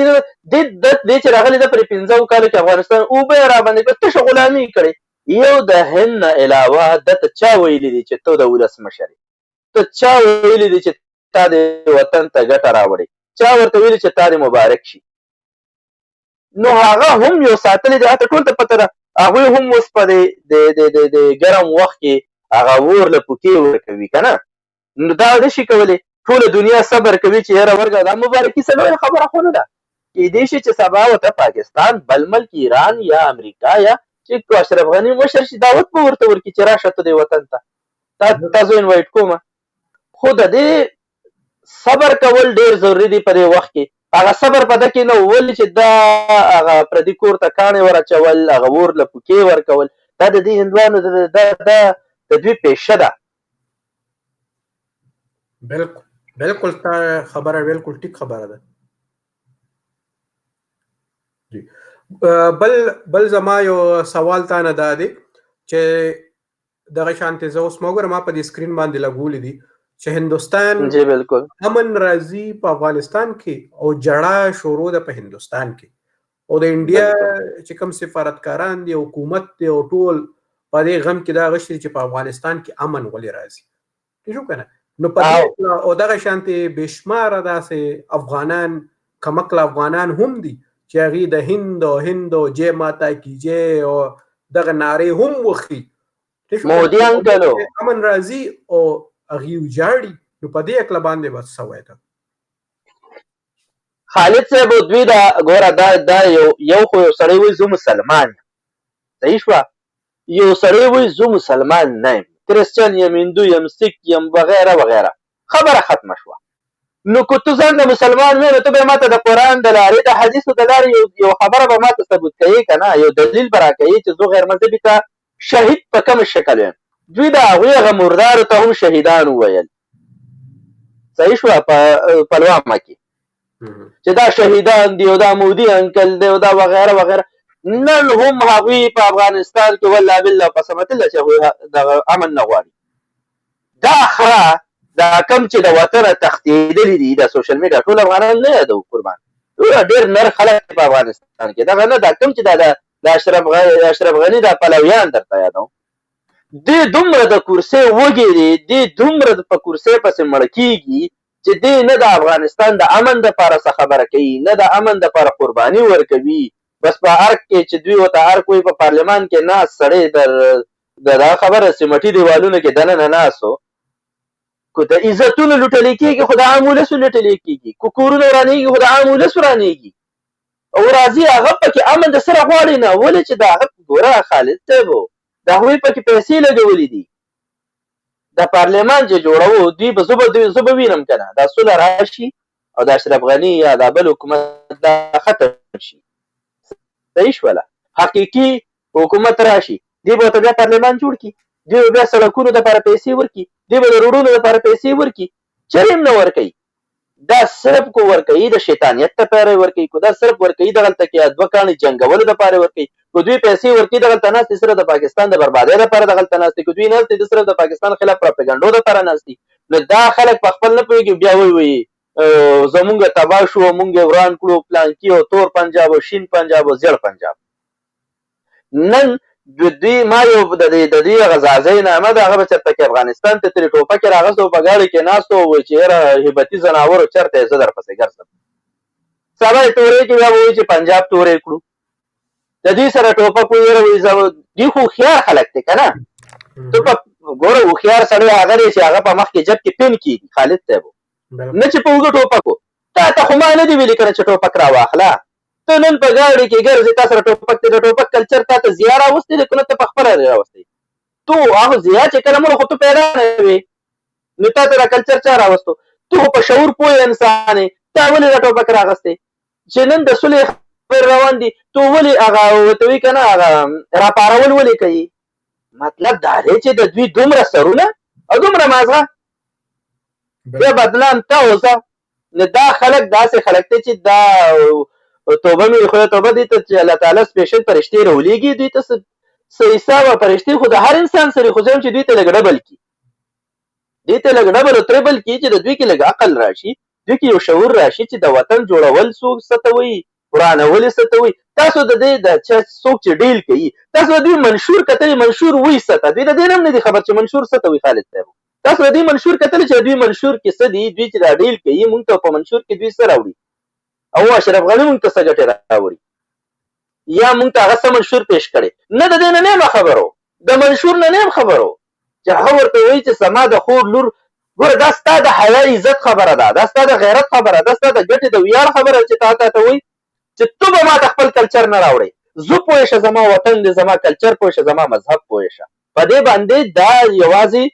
دې چې راغلی ده پرې 15 کالو کې افغانستان اوبه یې راباندې کړه، تشه غلامي کړې. یو د هند نه علاوه ده ته چا ویلي دي چې ته د ولس مشر یې؟ ته چا ویلي دي چې تا د وطن ته ګټه راوړې؟ چا ورته ویلي چې تا دې مبارک شي؟ نو هغه هم یو ساتلی دی، هته ټول ته پته ده. هغوی هم اوس په د ګرم وخت کې هغه اور له پوکې ورکوي که نه؟ نو دا نه شي کولی. ټوله دنیا صبر کوي چې یاره ورکړه. دا مبارکي څه لویه خبره خو نه ده. کیدای شي چې سبا ورته پاکستان، بل ملک ایران یا امریکا یا چې اشرف غني مشر شي دعوت به ورته ورکړي چې راشه ته دې وطن ته، تاسو انوایټ کومه. خو د دې صبر کول ډېر ضروري دی په دې وخت کې. هغه صبر په ده کې نه ولې چې دا هغه پردي کور ته کاڼې ور اچول، هغه اور له پوکې ورکول، دا د دې هندوانو د دوی پیشه ده. بالکل تا خبره بالکل ټیک خبره ده. بل زما یو سوال تا نه دا دی چې دغه شانتې زه اوس ما ګوره ما په دې سکرین باندې لګولې دي چې هندوستان جی بالکل امن راځي په افغانستان کې او جړه شروع ده په هندوستان کې، او د انډیا چې کوم سفارتکاران دي حکومت دی او ټول په دې غم کې دا غشتي چې په افغانستان کې امن ولې راځي. ټیک شو که نه؟ نو په دې او دغه شانتې بېشماره داسې افغانان کمقله افغانان هم دي چې هغې د هند او جय माता की जय او دغه نارې هم وخي مودیان کلو امن راځي او هغې وجاړي. نو په دې اکله باندې به څه وایې ته خالد صاحب؟ دوی دا ګوره دا یو خو یو سړی وایي زه مسلمان یم، صحیح شوه؟ یو سړی وایي زه مسلمان نه یم، کرسچن یم، هندو یم، سیک یم وغیره وغیره، خبره ختمه شوه. نو که ته ځان د مسلمان وې نو ته به ما ته د قرآن د لارې د حدیثو د لارې یو خبره به ما ته ثبوت کوې که نه؟ یو دلیل به راکوې چې زه غیر مذهبي ته شهید په کوم شکل یم. دوی د هغوی هغه مردارو ته هم شهیدان وویل، صحیح شوه؟ په پلوامه کې چې دا شهیدان دي او دا مودي انکل دی او دا وغیره وغیره. نن هم هغوی په افغانستان کې والله بالله قسمت الله چې هغوی دغه امن نه غواړي. دا خره دا کم چې د وطنه تښتېدلي دي د سوشل میډیا ټول افغانان نه یادو قربان ډېر نر خلک په افغانستان کې دغه نه دا کم چې د اشرف غني دا پلویان درته یادوم دې دومره د کرسۍ وږي دي دې دومره په کرسۍ پسې مړ کېږي چې دې نه د افغانستان د امن دپاره څه خبره کوي نه د امن دپاره قرباني ورکوي بس په ارګ کې چې دوی ورته ارګ وایي په پارلمان کې ناست سړی د دا خبره سمټي دیوالونو کې دننه ناست و که د عزتونو لوټلی کېږي خو د عام ولسو لوټلی کېږي که کورونه ورانېږي خو د عام ولسو رانېږي او راځي هغه پکې امن د سره غواړي نه ولې چې د هغه ګوره خالد صاحب د هغوی پکې پیسې لګولې دي د پارلمان چې جوړوو دوی به زه به وینم که نه دا سوله راشي او د اشرف غني یا د بل حکومت دا ختم شي صحیح شوله حقیقي حکومت راشي دوی به ورته بیا پارلمان جوړ کړي دوی به بیا سړکونو دپاره پیسې ورکړي دوی به د روډونو دپاره پیسې ورکړي چرې هم نه ورکوي دا صرف کو ورکوي د شیطانیت دپاره ورکوي کو دا صرف ورکوي دغلته کې دوه کاڼي جنګولو دپاره ورکوي کو دوی پیسې ورکوي دغلته ناستې صرف د پاکستان د بربادۍ دپاره دغلته ناستې کو دوی ناستې د صرف د پاکستان خلاف پراپګنډو دپاره ناستې نو دا خلک په خپل نه پوهېږي بیا وایي زمونږ تباه شو مونږ یې وران کړو پلانکي او تور پنجاب او شین پنجاب او زیړ پنجاب نن دوی ما یو د دې غزازۍ نامه ده هغه به چېرته کې افغانستان ته ترې ټوپک یې راغست او په ګاډۍ کې ناست و وایي چې یاره هیبتي ځناورو چېرته یې زه درپسې ګرځم سبا یې تورې کړي بیا به وایي چې پنجاب تورې کړو د دوی سره ټوپک ویره وایي دوی خو هوښیار خلک دی که نه ته په ګوره هوښیار سړی هغه دی چې هغه په مخ کې جب کې پین کېږي خالد صاحب نه چې په اوږه ټوپک و تا ته خو ما نه دي ویلي که نه چې ټوپک راواخله ته نن په ګاډۍ کې ګرځې تا سره ټوپک دی د ټوپک کلچر تا ته ضیا راوستی دی که نه ته په خپله راوستی تو هغه ضیا چې کله مړه خو ته پیدا نه وې نو تا ته دا کلچر چا راوستو ته خو په شعور پوه انسان یې تا ولې دا ټوپک راغستی چې نن د سولې خبرې روان دي تو ولې هغه ورته وایي که نه هغه راپارول ولې کوي مطلب دا دی چې د دوی دومره سرونه او دومره مازغه بیا بدنام ته اوسه نو دا خلک داسې خلک دی چې دا توبه مې خدای توبه دي ته چې الله تعالی سپیشل فرشتې راولېږي دوی ته څه حساب فرشتې خو د هر انسان سره خو چې دوی ته لږ ډبل کړي دوی ته لږ ډبل او تریبل کړي چې د دوی کې لږ عقل راشي دوی کې یو شعور راشي چې د وطن جوړول څوک څه ته وایي ورانول څه ته وایي تاسو د دې د څوک چې ډیل کوي تاسو د دوی منشور کتلې منشور وایي څه ته دوی د دې نه هم نه دي خبر چې منشور څه ته وایي خالد صاحب تاسو د دوی منشور کتلې چې دوی منشور کې څه دي دوی چې دا ډیل کوي مونږ ته په منشور کې دوی څه راوړي او اشرف غني مونږ ته څه ګټې راوړي یا مونږ ته هغه څه منشور پیش کړی نه د دې نه یم خبرو د منشور نه یم خبرو چې هغه ورته وایي چې زما د خور لور ګوره دا ستا د حیا عزت خبره ده دا ستا د غیرت خبره ده ستا د ګټې د ویاړ خبره چې تا ته وایي چې تو به ما ته خپل کلچر نه راوړې زه پوه شه زما وطن دی زما کلچر پوه شه زما مذهب پوه شه په دې باندې دا یوازې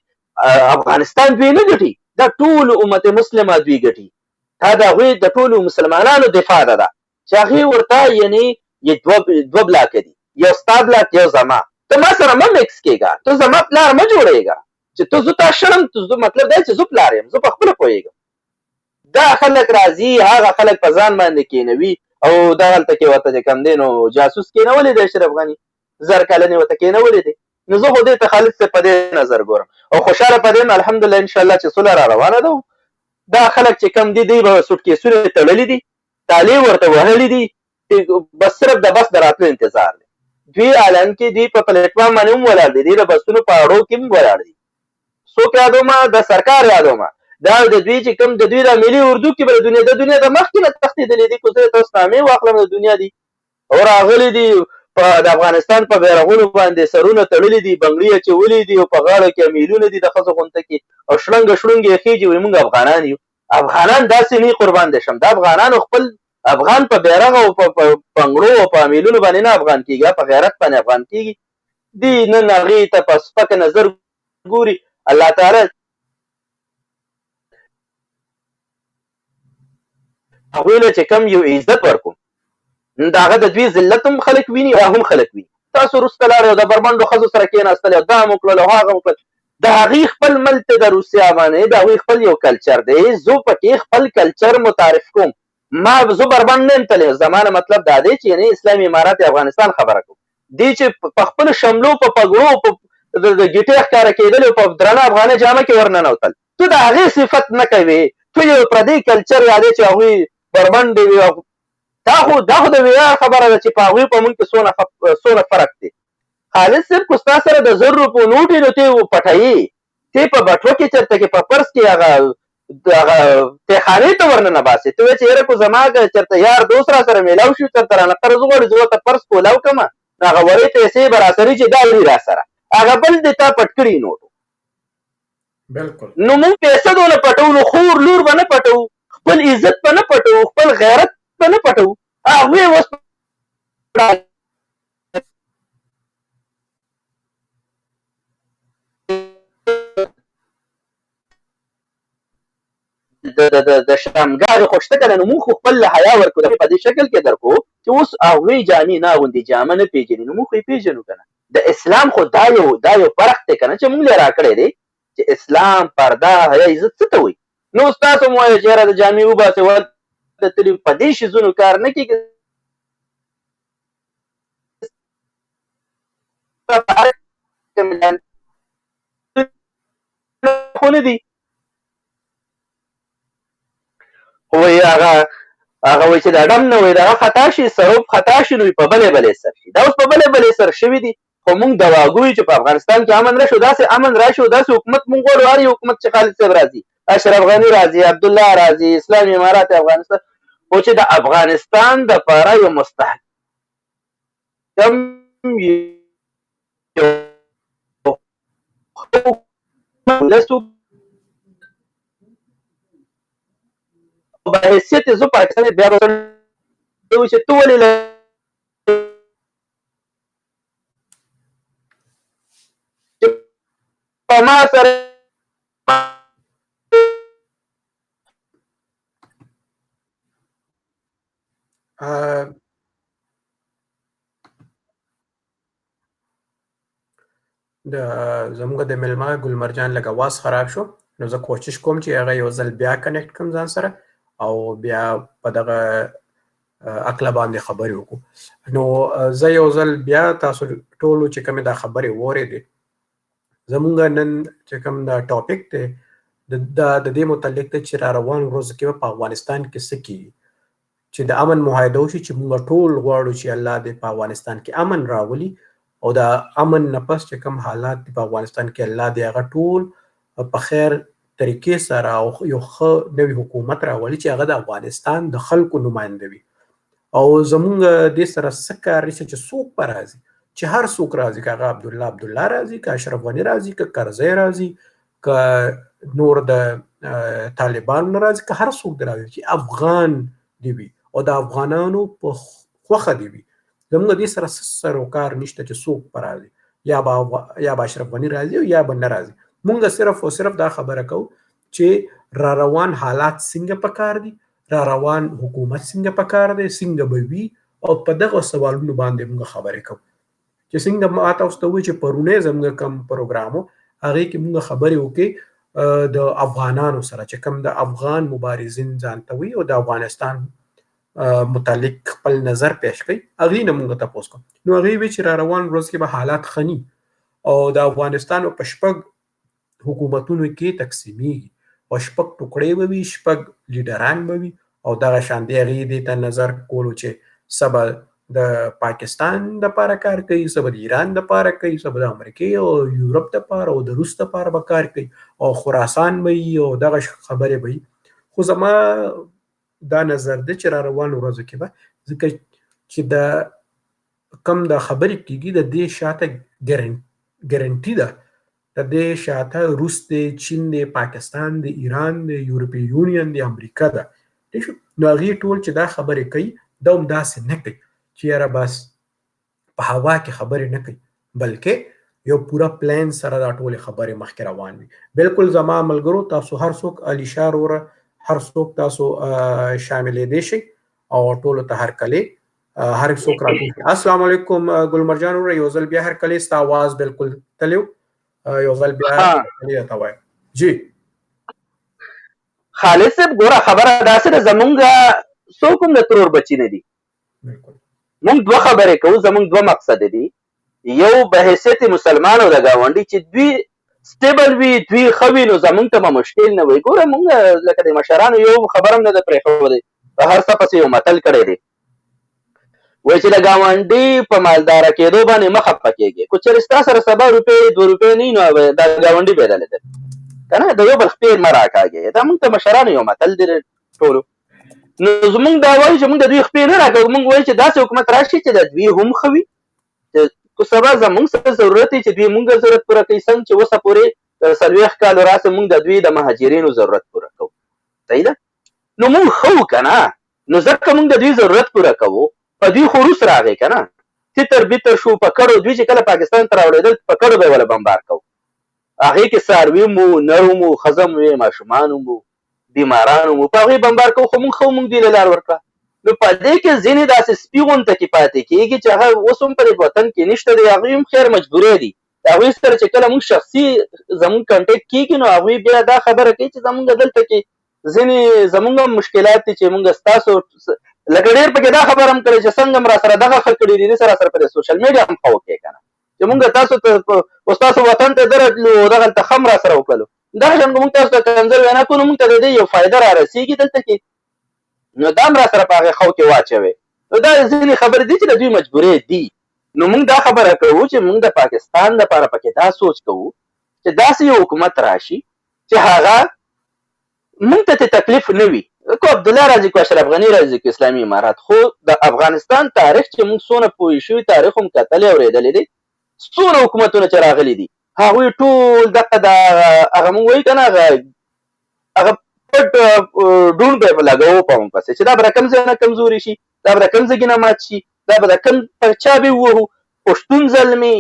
افغانستان دوی نه ګټي دا ټول امت مسلمه دوی ګټي دا د هغوی د ټولو مسلمانانو دفاع ده چې هغې ورته یعنې دوه بلاکه دي یو ستا بلاک یو زما ته ما سره مه مکس کېږه ته زما پلار مه جوړېږه چې ته زه تا شړم مطلب دا چې زه پلار یم زه په خپله پوهېږم دا خلک راځي هغه خلک په ځان باندې کېنوي او دغلته کې ورته چې کوم دی نو جاسوس کېنولی دی اشرف غني زر کلنې ورته کېنولی دی نو زه خو دې ته خالد صاحب په دې نظر ګورم او خوشحاله په دې الحمدلله انشاءالله چې صلح را روانه ده دا خلک چې کم دي دوی به سوټکیسونه تړلي دي تالې ورته وهلي دي بس صرف د بس د راتلو انتظار دی دوی اعلان کې دوی په پلیټفارم باندې هم ولاړ دي دوی د بسونو په اړو کې هم ولاړ دي څوک یادومه د سرکار یادومه دا د دوی چې کوم د دوی د ملي اردو کې به د دنیا د مخکې نه تښتېدلي دي که زه تاسو نامې واخلم د دنیا دي او راغلي دي د افغانستان په بیرغونو باندې سرونه تړلي دي بنګړي اچولي دي او په غاړه کې امیلونه دي د ښځو غونته کې او شړنګه شړونګې یې خېږي وایي موږ افغانان یو افغانان داسې نه قربان دي شم دا افغانانو خپل افغان په بیرغ او په بنګړو او په امیلونو باندې نه افغان کېږي په غیرت باندې افغان کېږي دي نن هغې ته په سپکه نظر ګوري الله تعالی هغوی له چې کم یو عزت ورکوم د هغه د دوی ذلت هم خلک ویني او هم خلک ویني تاسو وروسته لاړئ او د بربنډو ښځو سره کېناستل او دا هم وکړل او هغه وکړل د هغې خپل ملک د روسیا باندې د هغوی خپل یو کلچر دی زه پکې خپل کلچر متعارف کوم ما زه بربنډ نه یم تللی زما نه مطلب دا دی چې یعنې اسلامي امارت افغانستان خبره کوم دی چې په خپلو شملو په پګړو په د ګیټې ښکاره کېدل او په درنه افغاني جامه کې ورننوتل ته د هغې صفت نه کوې، ته یو پردی کلچر یادې چې هغوی بربنډې وي. دا خو د ویاړ خبره ده چې په هغوی په موږ کې څونه فرق دی. خالد صاحب خو ستا سره د 1,000 روپو نوټ وي نو ته یې پټوي، ته یې په بټوه کې چېرته کې په پرس کې هغه تیخانې ته ورننه باسې. ته وایې چې یاره کو زما که چېرته یار دوست را سره میلاو شي چېرته رانه قرض وغواړي زه ورته پرس کولاو کړمه نو هغه وړې پیسې به راسره چې دا وړي را سره هغه بل دې تا پټ کړي نوټ. بالکل. نو موږ پیسه دونه پټو نو خور لور به نه پټو، خپل عزت به نه پټو، خپل غیرت به نه پټو. هغوی اوس د شرمګارې خو شته که نه، نو موږ خو خپل له حیا ورکړو په دې شکل کې درکړو چې اوس هغوی جامې نه اغوندي، جامه نه پېژني، نو موږ خو یې پېژنو که نه. د اسلام خو دا یو فرق دی که نه چې موږ له راکړی دی چې اسلام پرده حیا عزت څه ته وایي. نو اوس تاسو مو وایئ چې یاره د جامې وباسئ ورته تلي په دې شیزونو کار نه کېږي. خو نه دي خو وایي هغه وایي چې دا ډم نه وایي دغه خطا شي سروب خطا شي نو په بلې سر شي. دا اوس په بلې سر شوي دي. خو موږ دواګو چې په افغانستان کې امن راشي داسې امن راشي او داسې حکومت موږ غواړو. هر یو حکومت چې خالد صاحب راځي، اشرف غني راځي، عبدالله راځي، اسلامي امارات افغانستان، خو چې د افغانستان دپاره یو مستحکم بحیثیت زه پاکستان بیا به چې ته ولې په ما سره زموږ د مېلمه ګلمرجان لږ اواز خراب شو، نو زه کوشش کوم چې هغه یو ځل بیا کنیکټ کړم ځان سره او بیا په دغه عقله باندې خبرې وکړو. نو زه یو ځل بیا تاسو ټولو چې کومې دا خبرې واورېدې، زموږ نن چې کوم دا ټاپک دی د دې متعلق دی چې را روان ورځو کې په افغانستان کې څه کېږي، چې د امن معاهده وشي چې موږ ټول غواړو چې الله دې په افغانستان کې امن راولي او د امن نه پس چې کوم حالات په افغانستان کې الله دې هغه ټول په خیر طریقې سره او یو ښه نوی حکومت راولي چې هغه د افغانستان د خلکو نماینده وي. او زمونږ دې سره څه کار نشته چې څوک به راځي، چې هر څوک راځي، که هغه عبدالله راځي، که اشرف غني راځي، که کرزی راځي، که نور د طالبانو راځي، که هر څوک دی راځي چې افغان دی وي او د افغانانو په خوښه دی وي. زموږ دې سره څه سروکار نشته چې څوک به راځي، یا به اشرف غني راځي او یا به نه راځي. مونږ صرف او صرف دا خبره کوو چې را روان حالات څنګه پکار دي، را روان حکومت څنګه پکار دی، څنګه به وي، او په دغه سوالونو باندې موږ خبرې کوو. چې څنګه ما تاسو ته ووایي چې پرونی زموږ کوم پروګرام و هغې کې موږ خبرې وکړې د افغانانو سره چې کوم د افغان مبارزین ځان ته وایي او د افغانستان متعلق خپل نظر پیش کړي، هغې نه موږ تپوس کوم. نو هغې وایي چې را روان ورځ کې به حالات ښه ني او د افغانستان په 6 حکومتونو کې تقسیمیږي او 6 ټوکړې به وي، 6 لیډران به وي او دغه شان دی. هغې دې ته نظر کولو چې سبا د پاکستان دپاره کار کوي، سبا د ایران دپاره کوي، سبا د امریکې او یورپ دپاره او د روس دپاره به کار کوي او خراسان به وي او دغه خبرې به وي. خو زما دا نظر دی چې را روانو ورځو کې به ځکه چې د کم د خبرې کېږي د دې شاته ګارنټي ده، د دې شاته روس دی، چین دی، پاکستان دی، ایران دی، یورپی یونین دی، امریکا ده. نو هغې ټول چې دا خبرې کوي دا هم داسې نه کوي چې یاره بس په هوا کې خبرې نه کوي، بلکې یو پوره پلان سره دا ټولې خبرې مخکې روان وي. بالکل زما ملګرو، تاسو هر څوک علیشا وروره هر څوک تاسو شاملېدی شئ او ټولو ته هرکلی هر څوک راټول شي. السلام علیکم ګلمرجان وروره، یو ځل بیا هرکلی، ستا آواز بالکل تلیو، یو ځل بیا هرکلی راته وایه. جی خالد صاحب ګوره خبره داسې ده، زمونږ څوک هم د ترور بچي نه دي. موږ 2 خبرې کوو، زمونږ 2 مقصد دي. یو به حیثیت مسلمان او د ګاونډي چې دوی سټیبل وي دوی ښه وي نو زمونږ ته به مشکل نه وي. ګوره مونږ لکه د مشرانو یو خبره هم نه ده پرېښودې، په هر څه پسې یو متل کړی دی، وایي چې د ګاونډي په مالداره کېدو باندې مه خفه کېږي. که چېرې ستا سره سبا روپۍ 2 روپۍ نه وي نو دا ګاونډي به یې دلې که نه، د یو بل خپې مه راکاږې. دا مونږ ته مشرانو یو متل دی ټولو. نو زمونږ دا وایي چې مونږ د دوی خپې نه راکاږو، مونږ وایي چې داسې حکومت راشي چې د دوی هم ښه وي، که سبا زمونږ سره ضرورت دی چې دوی مونږ ضرورت پوره کوي، څنګه چې اوسه پورې 40 کالو راسه مونږ د دوی د مهاجرینو ضرورت پوره کوو. صحیح ده؟ نو مونږ ښه وو که نه، نو ځکه مونږ د دوی ضرورت پوره کوو. په دوی خو روس راغی که نه، تتر بیتر شو، په کډو دوی چې کله پاکستان ته راوړېدل په کډو به یې وله بمبار کوو. هغې کې څاروي مو، نر مو، ښځه مو وې، ماشومان مو، بیمارانو مو، په هغوی بمبار کوو. خو مونږ ښه مونږ دوی له لار ورکړه. نو په دې کې ځینې داسې سپي غونته کې پاتې کېږي چې هغه اوس هم په دې وطن کې نشته دی، هغوی هم خیر مجبورې دي. هغوی سره چې کله مونږ شخصي زمونږ کنټیکټ کېږي نو هغوی بیا دا خبره کوي چې زمونږ دلته کې ځینې زمونږ هم مشکلات دي چې مونږ ستاسو لکه ډېر پکې دا خبره هم کړې چې څنګه هم را سره دغه ښه کړي دي، سره سره په دې سوشل میډیا هم ښه وکړې که نه، چې مونږ تاسو ته اوس تاسو وطن ته درتلو دغلته ښه هم را سره وکړلو، دغه شان که مونږ تاسو ته کنځل وینا کوو نو مونږ ته د دې یو فایده را رسېږي دلته کې، نو دا هم را سره په هغې ښو کې واچوئ. نو دا ځینې خبرې دي چې د دوی مجبورې دي. نو مونږ دا خبره کوو چې مونږ د پاکستان دپاره پکې دا سوچ کوو چې داسې یو حکومت راشي چې هغه مونږ ته تکلیف نه وي. کو عبدالله راځي، کو اشرف غني راځي، کو اسلامي امارات، خو د افغانستان تاریخ چې مونږ څونه پوه شوي تاریخ هم کتلی اورېدلی دی، څونه حکومتونه چې راغلي دي هغوی ټول دغه د هغه مونږ وایو که نه هغه پټ ډون به یې لګوو په مونږ پسې چې دا به د کوم ځای نه کمزوري شي، دا به د کوم ځای نه مات شي، دا به د کوم پر چا به ووهو. پښتون زلمي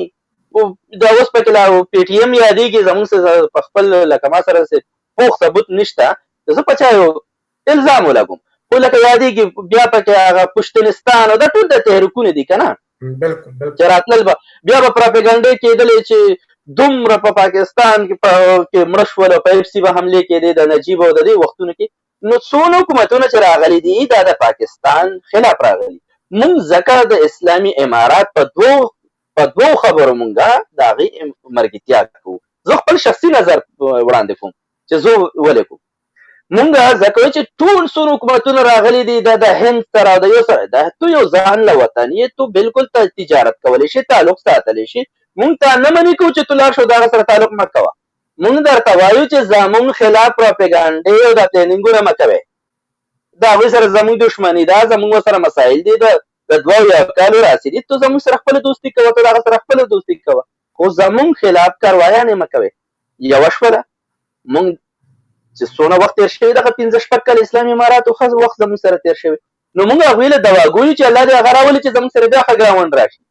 دا اوس پکې لا پی ټي ایم یادېږي، زمونږ سره په خپل لکه ما سره پوخ ثبوت نشته، زه په چا یو الزام ولګوم، خو لکه یادېږي بیا پکې هغه پښتونستان او دا ټول د تحریکونه دي که نه، چې راتلل به بیا به پراپیګنډې کېدلې چې دومره په پاکستان کې مړه شول او په ایف سي به حملې کېدې د نجیب او د دې وختونو کې. نو څونه حکومتونه چې راغلي دي دا د پاکستان خلاف راغلي. مونږ ځکه د اسلامي امارات په دوو خبرو مونږه د هغې مرګتیا کوو. زه خپل شخصي نظر وړاندې کوم چې زه ولې کوم. مونږ ځکه چې ټول څونه حکومتونه راغلي دي دا د هند سره او د یو سره ده، تو یو ځان له وطن یې، تو بالکل تجارت کولی شي، تعلق ساتلی شي. مونږ ته نه منې کوو چې تو لاړ شو د هغه سره تعلق مه کوه. مونږ درته وایو چې زمونږ خلاف پروپیګانډې او دا پلینینګونه مه کوئ، د هغوی سره زمونږ دښمني ده، زمونږ سره مسایل دي د 2 کالو راسي دي، تو زمونږ سره خپله دوستي کوه، تو د هغه سره خپله دوستي کوه، خو زمونږ خلاف کاروایانې مه کوئ. یوه شوله مونږ چې څونه وخت تېر شوی دغه 15-16 کاله اسلامي اماراتو ښه وخت زموږ سره تېر شوی، نو موږ هغوی له دواګویو چې الله دې هغه راولي چې زموږ سره بیا ښه ګاونډ راشي.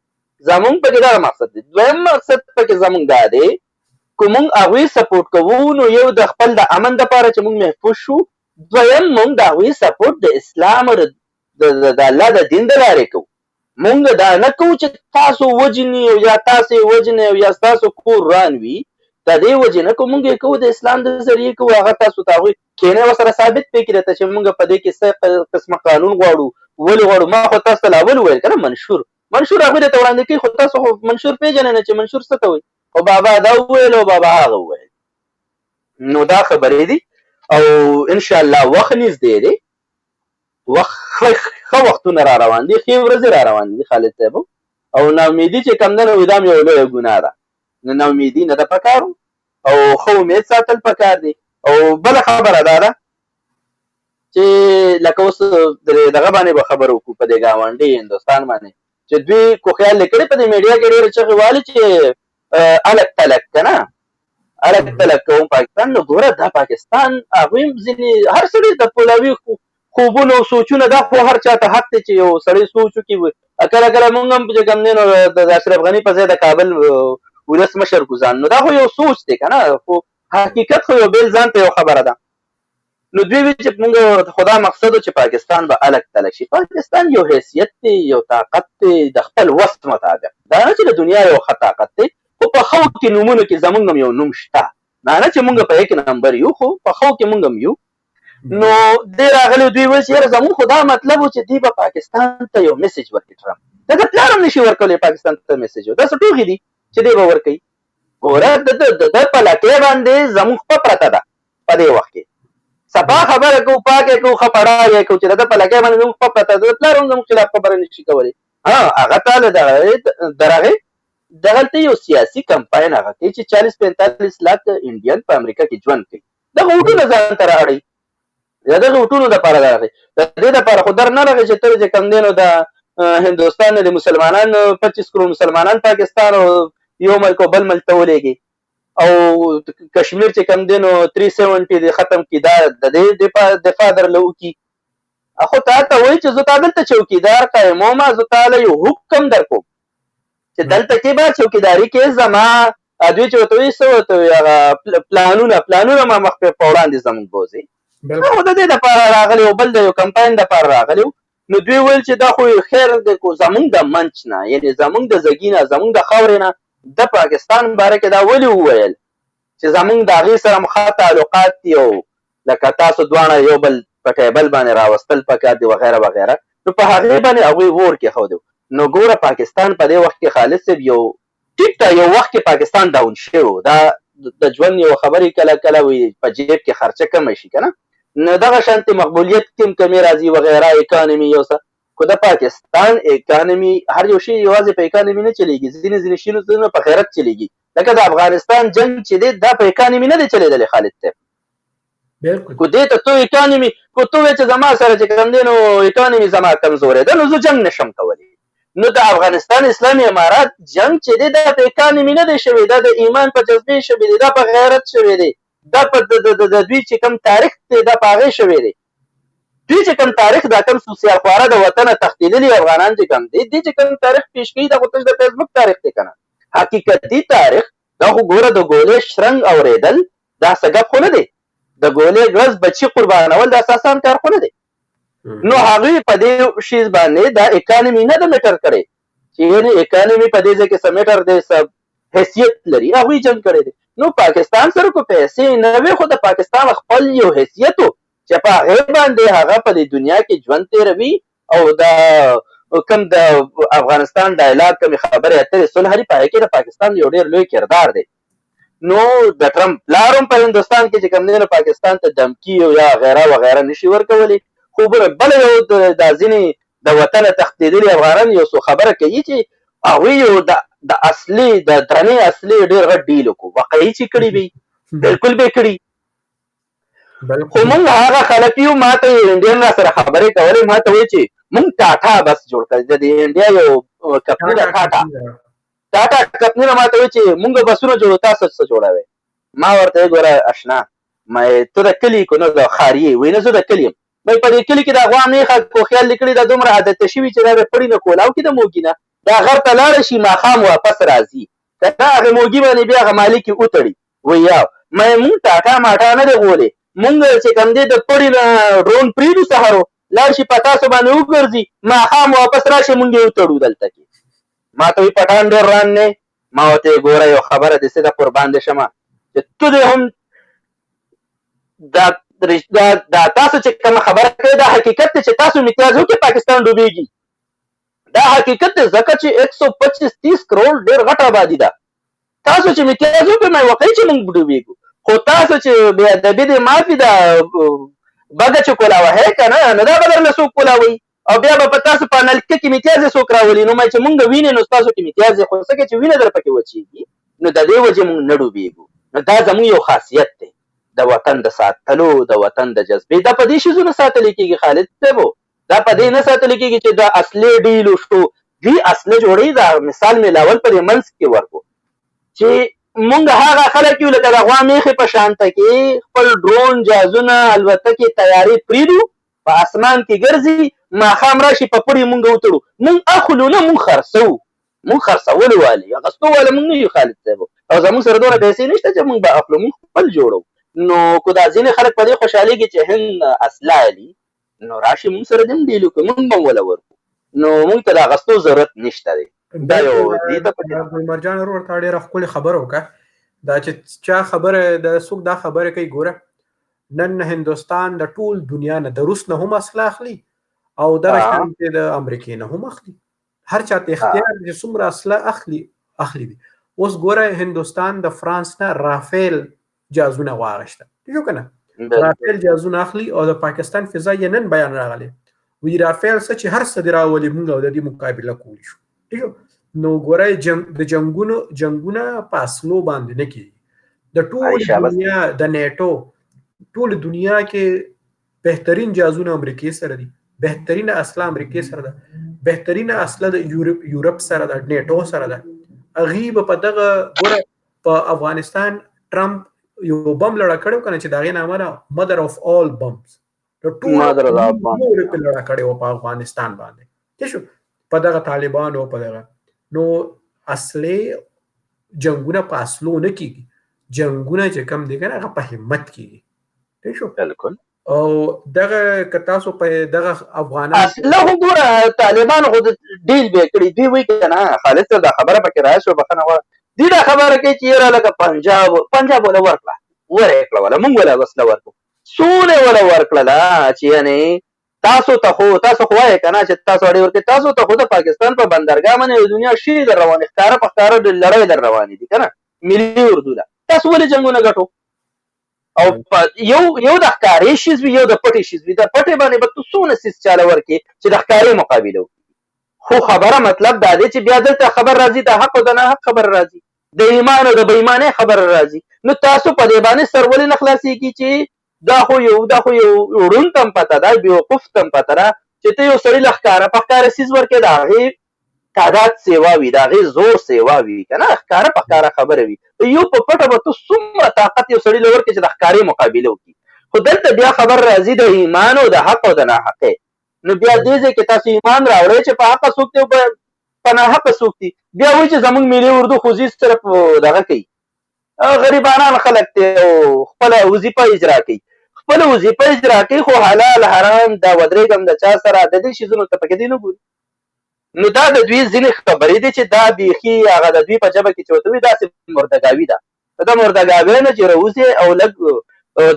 زمونږ پکې دغه مقصد دی. دویم مقصد پکې زمونږ دا دی که مونږ هغوی سپورټ کوو نو یو د خپل د امن دپاره چې مونږ محفوظ شو، دویم مونږ د هغوی سپورټ د اسلام او د الله د دین د لارې کوو. مونږ دا نه کوو چې تاسو وجني او یا تاسې وجنئ او یا ستاسو کور وران وي، د دې وجې نه کوو، مونږ یې کوو د اسلام د ذریعې کوو. هغه تاسو ته هغوی کینې ورسره ثابت پې کړي درته چې مونږ په دې کې څه قسمه قانون غواړو، ولې غواړو. ما خو تاسو ته لا اول وویل که نه منشور هغوی درته وړاندې کوي، خو تاسو خو منشور پېژنئ نه چې منشور څه ته وایي، او بابا دا وویل او بابا هغه وویل. نو دا خبرې دي او انشاءالله وخت نږدې دی، ښه وختونه را روان دي، ښې ورځې را روان دي خالد صاحب. او ناامیدي چې کوم دی نو دا هم یو لویه ګناه ده. نو ناامیدي نه ده پکار او ښه امید ساتل پکار دي. او بله خبره دا ده چې لکه اوس دغه باندې به خبره وکړو په دې ګاونډي هندوستان باندې چې دوی کو خیال لیکلی په دې میډیا کې ډېرې چغې والي چې الګ تلک که نه الګ تلک کوم پاکستان. نو ګوره دا پاکستان هغوی هم ځینې هر سړي د پولوي خوبونه او سوچونه دا خو هر چا ته حق دی چې یو سړی سوچ وکړي. کله کله مونږ هم چې کوم دی نو د اشرف غني په ځای د کابل ولسمشر ګوزان، نو دا خو یو سوچ دی که نه، خو حقیقت خو یو بېل ځان ته یو خبره ده. نو دوی وی چې مونږ خدا مقصد چې پاکستان به الګ تلک شي. پاکستان یو حیثیت دی، یو طاقت دی د خپل وس مطابق، دا نه چې د دنیا یو ښه طاقت دی، خو په ښو کې نومونو کې زمونږ هم یو نوم شته، نه چې مونږ په 1 نمبر یو، خو په ښو کې مونږ هم یو. نو دې راغلي دوی وایي چې یاره زمونږ خو دا مطلب و چې دوی به پاکستان ته یو میسج ورکړي. ټرمپ دغه پلار هم نشي ورکولی پاکستان ته میسج، دا څه ټوغې دي چې دی به ورکوي. ګوره د په لکې باندې زموږ خپه پرته ده په دې وخت کې صفا خبره کوو پاکې کوو ښه پړاوی کوو چې د ده په لکۍ باندې زموږ خپه پرته ده د پلار هم زموږ خلاف خبره نه شي کولی هغه ته له دغه دغلته یو سیاسي کمپاین هغه کوي چې 40-45 لاک انډین په امریکا کې ژوند کوي دغه وټونه ځان ته راوړئ د دغه وټونو دپاره راغی د دې دپاره خو در نه راغی چې ته چې کوم دی نو د هندوستان د مسلمانان 25 کروڑ مسلمانان پاکستان او یو ملک او بل ملک ته ولېږي او کشمیر چې کوم دی نو 370 دی ختم کی دا د دې دفاع درله وکړي خو تا ته وایي چې زه تا دلته چوکیدار قایموم زه تاله یو حکم در کوم چې دلته کې به چوکیداري کې زما دوی چې ورته وایي څه ورته وایي هغه پلانونه ما مخکې په وړاندې زموږ بوځي خو د دې دپاره راغلی او بل د یو کمپاین دپاره راغلی نو دوی ویل چې دا خو خیر دی خو زموږ د منچ نه یعنې زموږ د زګي نه زموږ د خاورې نه د پاکستان باره کې دا ولې وویل چې زموږ د هغې سره مخه تعلقات دي او لکه تاسو دواړه یو بل په ټیبل باندې راوستل پکار دي وغیره وغیره نو په هغې باندې هغوی ور کېښودی نو ګوره پاکستان په دې وخت کې خالد صاحب یو ټیک ته یو وخت کې پاکستان ډاون شوی دا د ژوند یو خبرې کله کله وي په جیب کې خرچه کمه شي که نه نو دغه شانتې مقبولیت کم کمې راځي وغیره اکانمي یو څه خو د پاکستان اکانمي هر یو شی یوازې په اکانمي نه چلیږي ځینې شیونه په خیرت چلیږي لکه د افغانستان جنگ چې دی دا په اکانمي نه دی چلیدلی خالد صاحب بالکل کو دې ته تو اکانمي کو تو چې زما سره چې کوم دی نو اکانمي زما کمزورې ده نو زه جنگ نشم کولی نو د افغانستان اسلامي امارات جنگ چې دی دا په اکانمي نه دی شوی دا د ایمان په جذبې شوی دی دا په غیرت شوی دی دا په د دوی چې کوم تاریخ دی دا په هغې شوی دی دوی چې کوم تاریخ دا کوم سوسیالخواره د وطنه تښتېدلي افغانان چې کوم دی دوی چې کوم تاریخ پیش کوي دا خو تش د فیسبوک تاریخ دی که نه حقیقتي تاریخ دا خو ګوره د ګولې شرنګ اورېدل دا څه ګپ خو نه دی د ګولې ګرز بچي قربانول دا اساسان کار خو نه دی نو هغوی په دې شیز باندې دا اکانمي نه ده میټر کړی چې یعنې اکانمي په دې ځای کې څه میټر دی څه حیثیت لري هغوی جنګ کړی دی نو پاکستان سره کو پیسې نه وي خو د پاکستان خپل یو حیثیت و چې په هغې باندې هغه په دې دنیا کې ژوند تېروي او د کوم د افغانستان ډایلاګ کومې خبرې اترې صلح دي په هغې کې د پاکستان یو ډېر لوی کردار دی نو د ټرمپ پلار هم په هندوستان کې چې کوم دی نو پاکستان ته دمکي او یا غیره وغیره نشي ورکولی خو بله یو دا ځینې د وطنه تښتېدلي افغانان یو څو خبره کوي چې هغوی یو د اصلي د درنې اصلي ډېر غټ ډیل وکړو واقعي چې کړي وي بلکل به کړي خو موږ هغه خلک یو ما ته انډین را سره خبرې کولې ما ته وایي چې موږ ټاټا بس جوړ کړی د انډیا یو کمپني ده ټاټا کمپني نه ما ته وایي چې موږ بسونه جوړو تاسو څه جوړوئ ما ورته ګوره اشنا ته د کلي کو نه د ښار یې وایي نه زه د کلي یم بای په دې کلي کې د غوا میخه کو خیال لیکلي دا دومره عادت شوي چې دا به پړي نه کولاو کې د موږي نه دا غر ته لاړه شي ماښام واپس راځي که دا هغې موږي باندې بیا هغه مالک یې وتړي وایي یاو مونږ ټاټا ماټا نه دی غولې مونږ چې کوم دی د پړي نه ډرون پرېږدو سهارو لاړ شي په تاسو باندې وګرځي ماښام واپس راشي مونږ یې وتړو دلته کې ما ته وایي پټان ډېر ران دی ما ورته ګوره یو خبره دې څه ده قربان دې شمه چې تو دې هم دا تاسو چې کومه خبره کوي دا حقیقت دی چې تاسو امتیاز وکړئ پاکستان ډوبېږي دا حقیقت دی ځکه چې 125-30 کروڑ ډېر غټ آبادي ده تاسو چې امتیاز وکړئ واقعي چې موږ ډوبېږو خو تاسو چې بې ادبي دې معافي ده بګه چې کولاوهئ که نه نو دا به درله څوک کولاوي او بیا به په تاسو په نلکه کې امتیاز یې څوک راولي نو چې موږ وینې نو ستاسو کې امتیاز یې خو څه کې چې وینه در پکې وچېږي نو د دې وجې موږ نه ډوبېږو نو دا زموږ یو خاصیت دی د وطن د ساتلو د وطن د جذبې دا په دې شیزونه ساتلی کېږي خالد صاحبو دا په دې نه ساتلی کېږي چې دا اصلي ډیلو شو دوی اصله جوړوي دا مثال مې لاول په دې منځ کې ورکو چې مونږ هغه خلک یو لکه د غوا میخې په شانته کې خپل ډرون جهازونه الوتکې تیارې پرېږدو په اسمان کې ګرځي ماښام راشي په پړي مونږ وتړو مونږ اخلو نه مونږ خرڅوو مونږ خرڅولو والي اخیستو والا مونږ نه یو خالد صاحبو او زموږ سره دومره پیسې نشته چې مونږ به اخلو مونږ خپل جوړو نو کو دا ځینې خلک په دې خوشحالېږي چې هند اصله علي نو راشي مونږ سره دې هم ډیل وکړو مونږ به هم وله ورکړو نو مونږ ته د اخیستو ضرورت نشته دی دا یو دې ته ګلمرجان ورور ته ډېره ښکلې خبره وکړه دا چې چا خبره د څوک دا خبره کوي ګوره نن هندوستان د ټول دنیا نه د روس نه هم اصله اخلي او دغه شانتې د امریکې نه هم اخلي هر چاته اختیار چې څومره اصله اخلي دي اوس ګوره هندوستان د فرانس نه رافیل جهازونه واغشته ټیک کنه رافیل جهازونه اخلي او د پاکستان فضا یې نن بیان راغلی وی رافیل څه چې هر څه راولي موږ د دې مقابله کولی شو ټیک نو ګوره د جنگونه په اصلو باندې نه کیږي د ټول دنیا د نیټو ټول دنیا کې بهترین جهازونه امریکای سره دي بهترین اسلحه امریکای سره ده بهترین اسلحه د یورپ سره ده نیټو سره ده غیب په دغه ګوره په افغانستان ټرمپ یو بم لړا کړو کنه چې داغه نامه ده مدر اف اول بمز د ټول په لړا کړو په افغانستان باندې څه شو په دغه طالبانو په دغه نو اصلي جنگونه په اصلو نه کیږي جنگونه چې کم دي کنه هغه په همت کیږي ٹھیک شو بالکل او دغه کتاسو په دغه افغانان اصله وګوره طالبان خو ډیل به کړی دی وی کنه خالد دا خبره پکې راشو بخنه و دی دا خبره کوي چې یاره لکه پنجاب ولا ورکړه ولا مونږ ولا وسله ورکړو سونه ولا ورکړه چې یعنی تاسو خو وایي کنه چې تاسو اړ ورکې تاسو ته خو د پاکستان په بندرګاه باندې د دنیا شي در روانه ښکارا په ښکارا د لړۍ در روانه دي کنه ملي اردو ده تاسو ولې جنگونه غټو او یو د ښکارې شیز وي یو د پټې شیز وي د پټې باندې به تاسو نه سیس چاله ورکې چې د ښکارې مقابله وکړي خو خبره مطلب دا دی چې بیا دلته خبر راځي د حق او د نه حق خبر راځي د ایمان او د بې ایمانۍ خبر راځي نو تاسو په دې باندې سر ولې نه خلاصېږي چې دا خو یو ړوند تم پته ده بیوقوف تم پته ده چې ته یو سړي له ښکاره په ښکاره سیز ورکې د هغې تعداد سیوا وي د هغې زور سیوا وي که نه ښکاره په ښکاره خبره وي یو په پټه به ته څومره طاقت یو سړي له ورکړې چې د ښکارې مقابله وکړي خو دلته بیا خبر راځي د ایمان او د حق او د ناحقۍ نو بیا دې ځای کې تاسو ایمان راوړئ چې په حقه څوک دی او په ناحقه څوک دي بیا وایي چې زموږ ملي اردو خوځي صرف دغه کوي غریبانان خلک دی او خپله وظیفه اجرا کوي خپله وظیفه اجرا کوي خو حلال حرام دا ودرېږم د چا سره د دې شیزونو ته پکې دی نه ګوري نو دا د دوی ځینې خبرې دي چې دا بیخي هغه د دوی په ژبه کې چې ورته وي داسې مردګاوي ده دا مردګاوی نه چې راوځي او لږ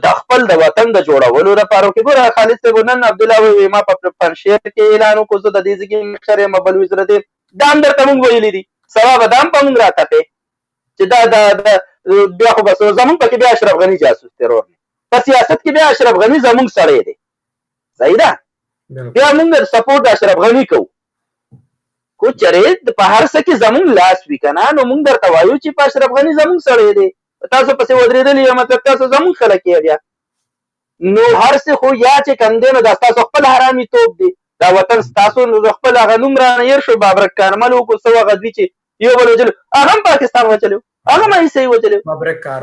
د خپل د وطن د جوړولو لپاره وکړي ګوره خالد صاحب نن عبدالله وویل ما په پنجشیر کې اعلان وکړو زه د دې ځای کې مشر یم بل وزیر دی دا هم درته موږ ویلي دي سبا به دا هم په موږ راتپې چې دا بیا خو بس زموږ پکې بیا اشرف غني جاسوس ترور په سیاست کې بیا اشرف غني زموږ سړی دی صحیح ده بیا موږ سپورټ د اشرف غني کوو کو چرې په هر څه کې زموږ لاس وي که نه نو موږ درته وایو چې په اشرف غني زموږ سړی دی تاسو پسې ودرېدلي یا مطلب تاسو زموږ خلک یې بیا نو هر څه خو یا چې کم دی نو دا ستاسو خپل حرامي توپ دی دا وطن ستاسو نو خپل هغه نوم رانه هېر شو بابرک کارمل وکړو څه وخت وي چې یو بل وجلو هغه هم پاکستان وچلو هغه هم ایسه یې وچلو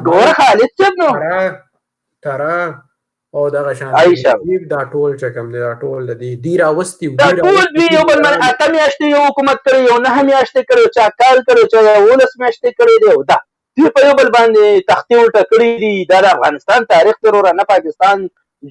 ګوره خالد صاحب نو تره او دغه شان دا ټول چې کوم دی دا ټول د دې دی راوستي دا ټول دوی یو بل باندې اته میاشتې یو حکومت کړی یو 9 میاشتې کړی چا کال کړی چا 19 میاشتې کړی دی او دا دوی په یو بل باندې تختې الټه کړي دي دا د افغانستان تاریخ دی وروره نه پاکستان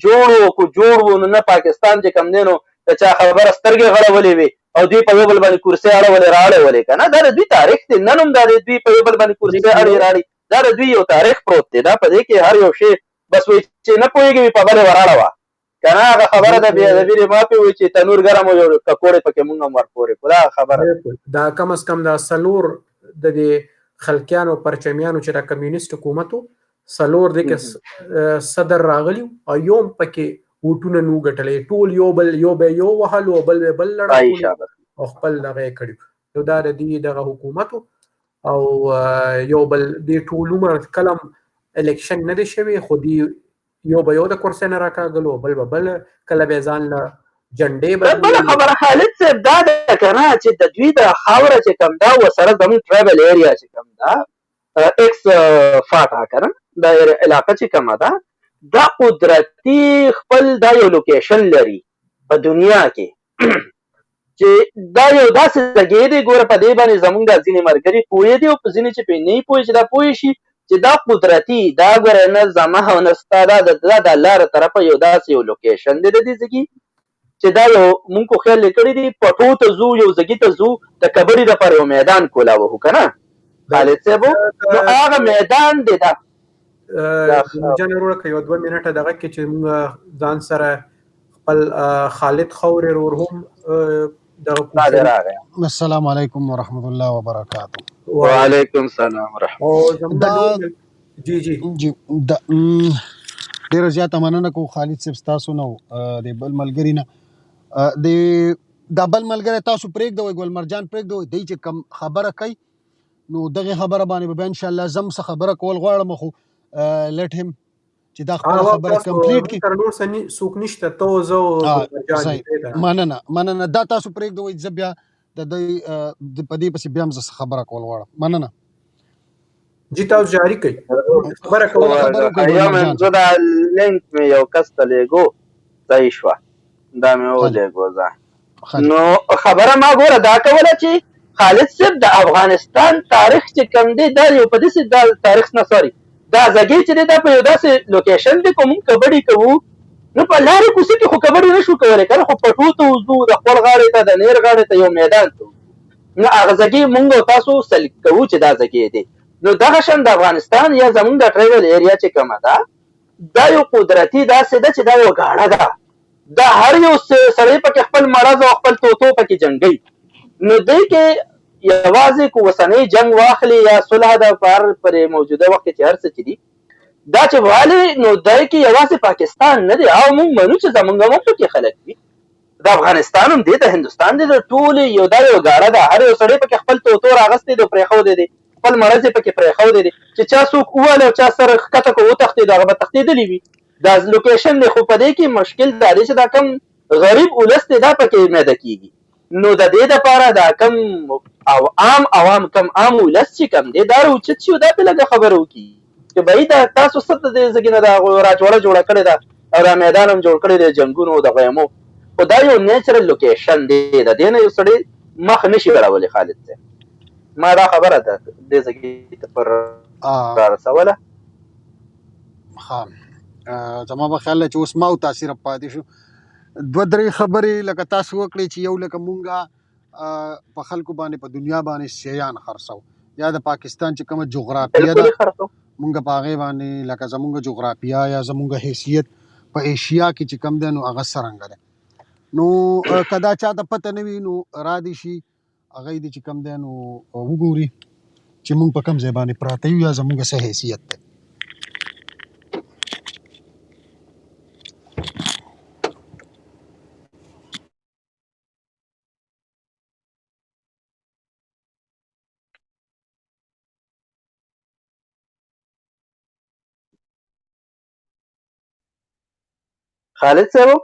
جوړ کو جوړ و نه پاکستان چې کوم دی نو د چا خبره سترګې غړولې وي او دوی په یو بل باندې کرسۍ اړولې راړولې که نه دا د دوی تاریخ دی نن هم دا د دوی په یو بل باندې کرسۍ اړې راړي دا د دوی یو تاریخ پروت دی دا په دې کې هر یو شی بس وایي چې نه پوهېږي په بلې وراړه وه که نه هغه خبره د بېادبي ما پې وایي چې تنور ګرم و ککوړې پکې مونږ هم ورپورې کړو دا خبره دا کم از کم دا څلور د دې خلکیانو پرچمیانو چې دا کمیونیسټ حکومت و څلور دی کې صدر راغلي او یو هم پکې ووټونه نو ګټلی ټول یو به یو وهل او بل به بل لړل او خپل دغه یې کړي نو دا د دې دغه حکومت او یو بل دې ټول عمر کلم الیکشن نه دی شوی خو دی یو به یو د کرسۍ نه راکاږلو بل به بل کله به ځان له جنډې بله خبره خالد صاحب دا ده که نه چې د دوی د خاوره چې کوم دا ورسره زموږ ټرایبل ایریا چې کوم دا ایکس فاټا که نه دا علاقه چې کومه ده دا قدرتي خپل دا یو لوکیشن لري په دنیا کې چې دا یو داسې ځګې دی ګوره په دې باندې زموږ دا ځینې ملګري پوهې دي او په ځینې چې پرې نه پوهې چې دا پوهې شي چې دا قدرتي دا ګوره نه زما او نه ستا دا د الله له طرفه یو داسې یو لوکیشن دی د دې ځګي چې دا یو مونږ خو خیال یې کړی دی پټو ته ځو یو ځګي ته ځو د کبډي دپاره یو میدان کولاوهو که نه خالد صاحب نو هغه میدان دی دا جان وروره که یو 2 منټه دغه کې چې مونږ ځان سره خپل خالد خورې ورور هم دغه السلام علیکم ورحمت الله وبرکاتہ وعلیکم السلام ورحمۃ او الله. زموږ دا نور جی جی جی دا ډیره زیاته مننه کوم خالد صاحب تاسو نو د بل ملګری نه د دا بل ملګری تاسو پرېږدوئ ګل مرجان پرېږدوئ دی چې کم خبره کوي نو دغه خبره باندې به ان شاء الله زم څه خبره کول غواړم خو لیټ هیم چې دا خپل خبره تاسو کمپلیټ موږ کړي. سره نور څوک نشته ته زه او ګلبرجان صحیح دي ته مننه دا تاسو پرېږدوئ زه بیا د په دې پسې بیا هم زه خبره کول غواړم. مننه جی تاسو جاری کړئ خبره کوم خپله خبره وکړئ ګل یم مرجان زه صاحب. دا لینک مې یو کس ته لیږو صحیح شوه دا مې خالد ولیږو ځه. خالد نو خبره ما ګوره دا کوله چې خالد صاحب د افغانستان تاریخ چې کوم دی دا یو په داسې دا تاریخ نه سوري دا ځګی چې دی دا په یو داسې لوکیشن دی که مونږ کبډي کوو نو په لارې کوڅه کې خو کبډي نشو کولی که نه خو پټو ته وځو د خپل غاړې ته د نیر غاړې ته یو میدان ته وځو نو هغه ځګي مونږ او تاسو سلیک کوو چې دا ځګی دی. نو دغه شان د افغانستان یا زمونږ د ټریول ایریا چې کومه ده دا یو قدرتي داسې ده چې دا یو ګاڼه ده دا هر یو سړی پکې خپل مرض او خپل توتو پکې جنګي نو دی کې یوازې کو وسنۍ جنگ واخلي یا صلح د پر موجوده وخت کې هر څه چې دي دا چې والي نو دی کې یوازې پاکستان نه دی او موږ منو چې زمونږ هم پکې خلک دي د افغانستان هم دی د هندوستان دی د ټولې یو دا یو ګاړه ده هر یو سړی پکې خپل توتو راغستی دی پرېښودی دی خپل مرض یې پکې پرېښودی دی چې چا څوک ووهله او چا سره ښکته کړو وتښتېدو هغه به تښتېدلی وي دا لوکیشن دی خو په دې کې مشکل دا دی چې دا کم غریب ولس دی دا پکې میده کېږي نو د دې دپاره دا کم او عام کم عام ولس چې کم دی دا راوچت شي او دا پرې لږه خبره وکړي چې بهي دا تاسو څه د دې ځګې نه دا راجوړه جوړه کړې ده او دا میدان هم جوړ کړی دی جنګونو د غیمو خو دا یو نیچرل لوکیشن دی د دې نه یو سړی مخ نشي اړولی خالد صاحب ما دا خبره ده دې ځګې ته پر رارسوله ښه زما په خیال چې اوس ما او تاسو را پاتې شو دوه درې خبرې لکه تاسو وکړئ چې یو لکه مونږه په خلکو باندې په دنیا باندې شیان خرڅو یا د پاکستان چې کومه جغرافیه ده مونږ په هغې باندې لکه زمونږ جغرافیه یا زمونږ حیثیت په ایشیا کې چې کم دی نو هغه څرنګه دی نو که دا چاته پته نه وي نو را دي شي هغه دې چې کم دی نو وګوري چې مونږ په کوم ځای باندې پراته یو یا زمونږ څه حیثیت دی. خالد صاحب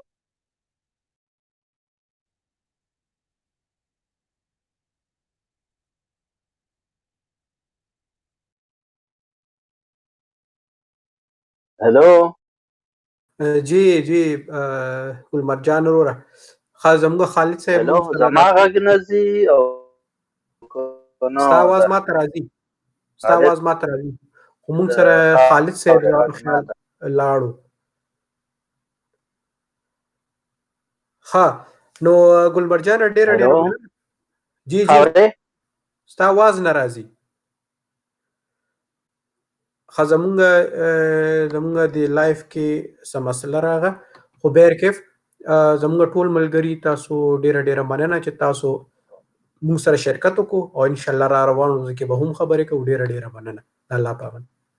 هلو جی جی ګلمرجان وروره زموږ خالد صاحب هلو زما غږ نه ځي او ستا اواز ماته راځي خو موږ سره خالد صاحب لاړو ها نو ګلمرجان ډېره جی جی ستا اواز نه راځي زمونږ د لایف کې څه مسله راغله خو بهرکیف زمونږ ټول ملګري تاسو ډېره مننه چې تاسو موږ سره شرکت وکړو او انشاءالله را روانو ځکه به هم خبرې کوو ډېره مننه الله پامن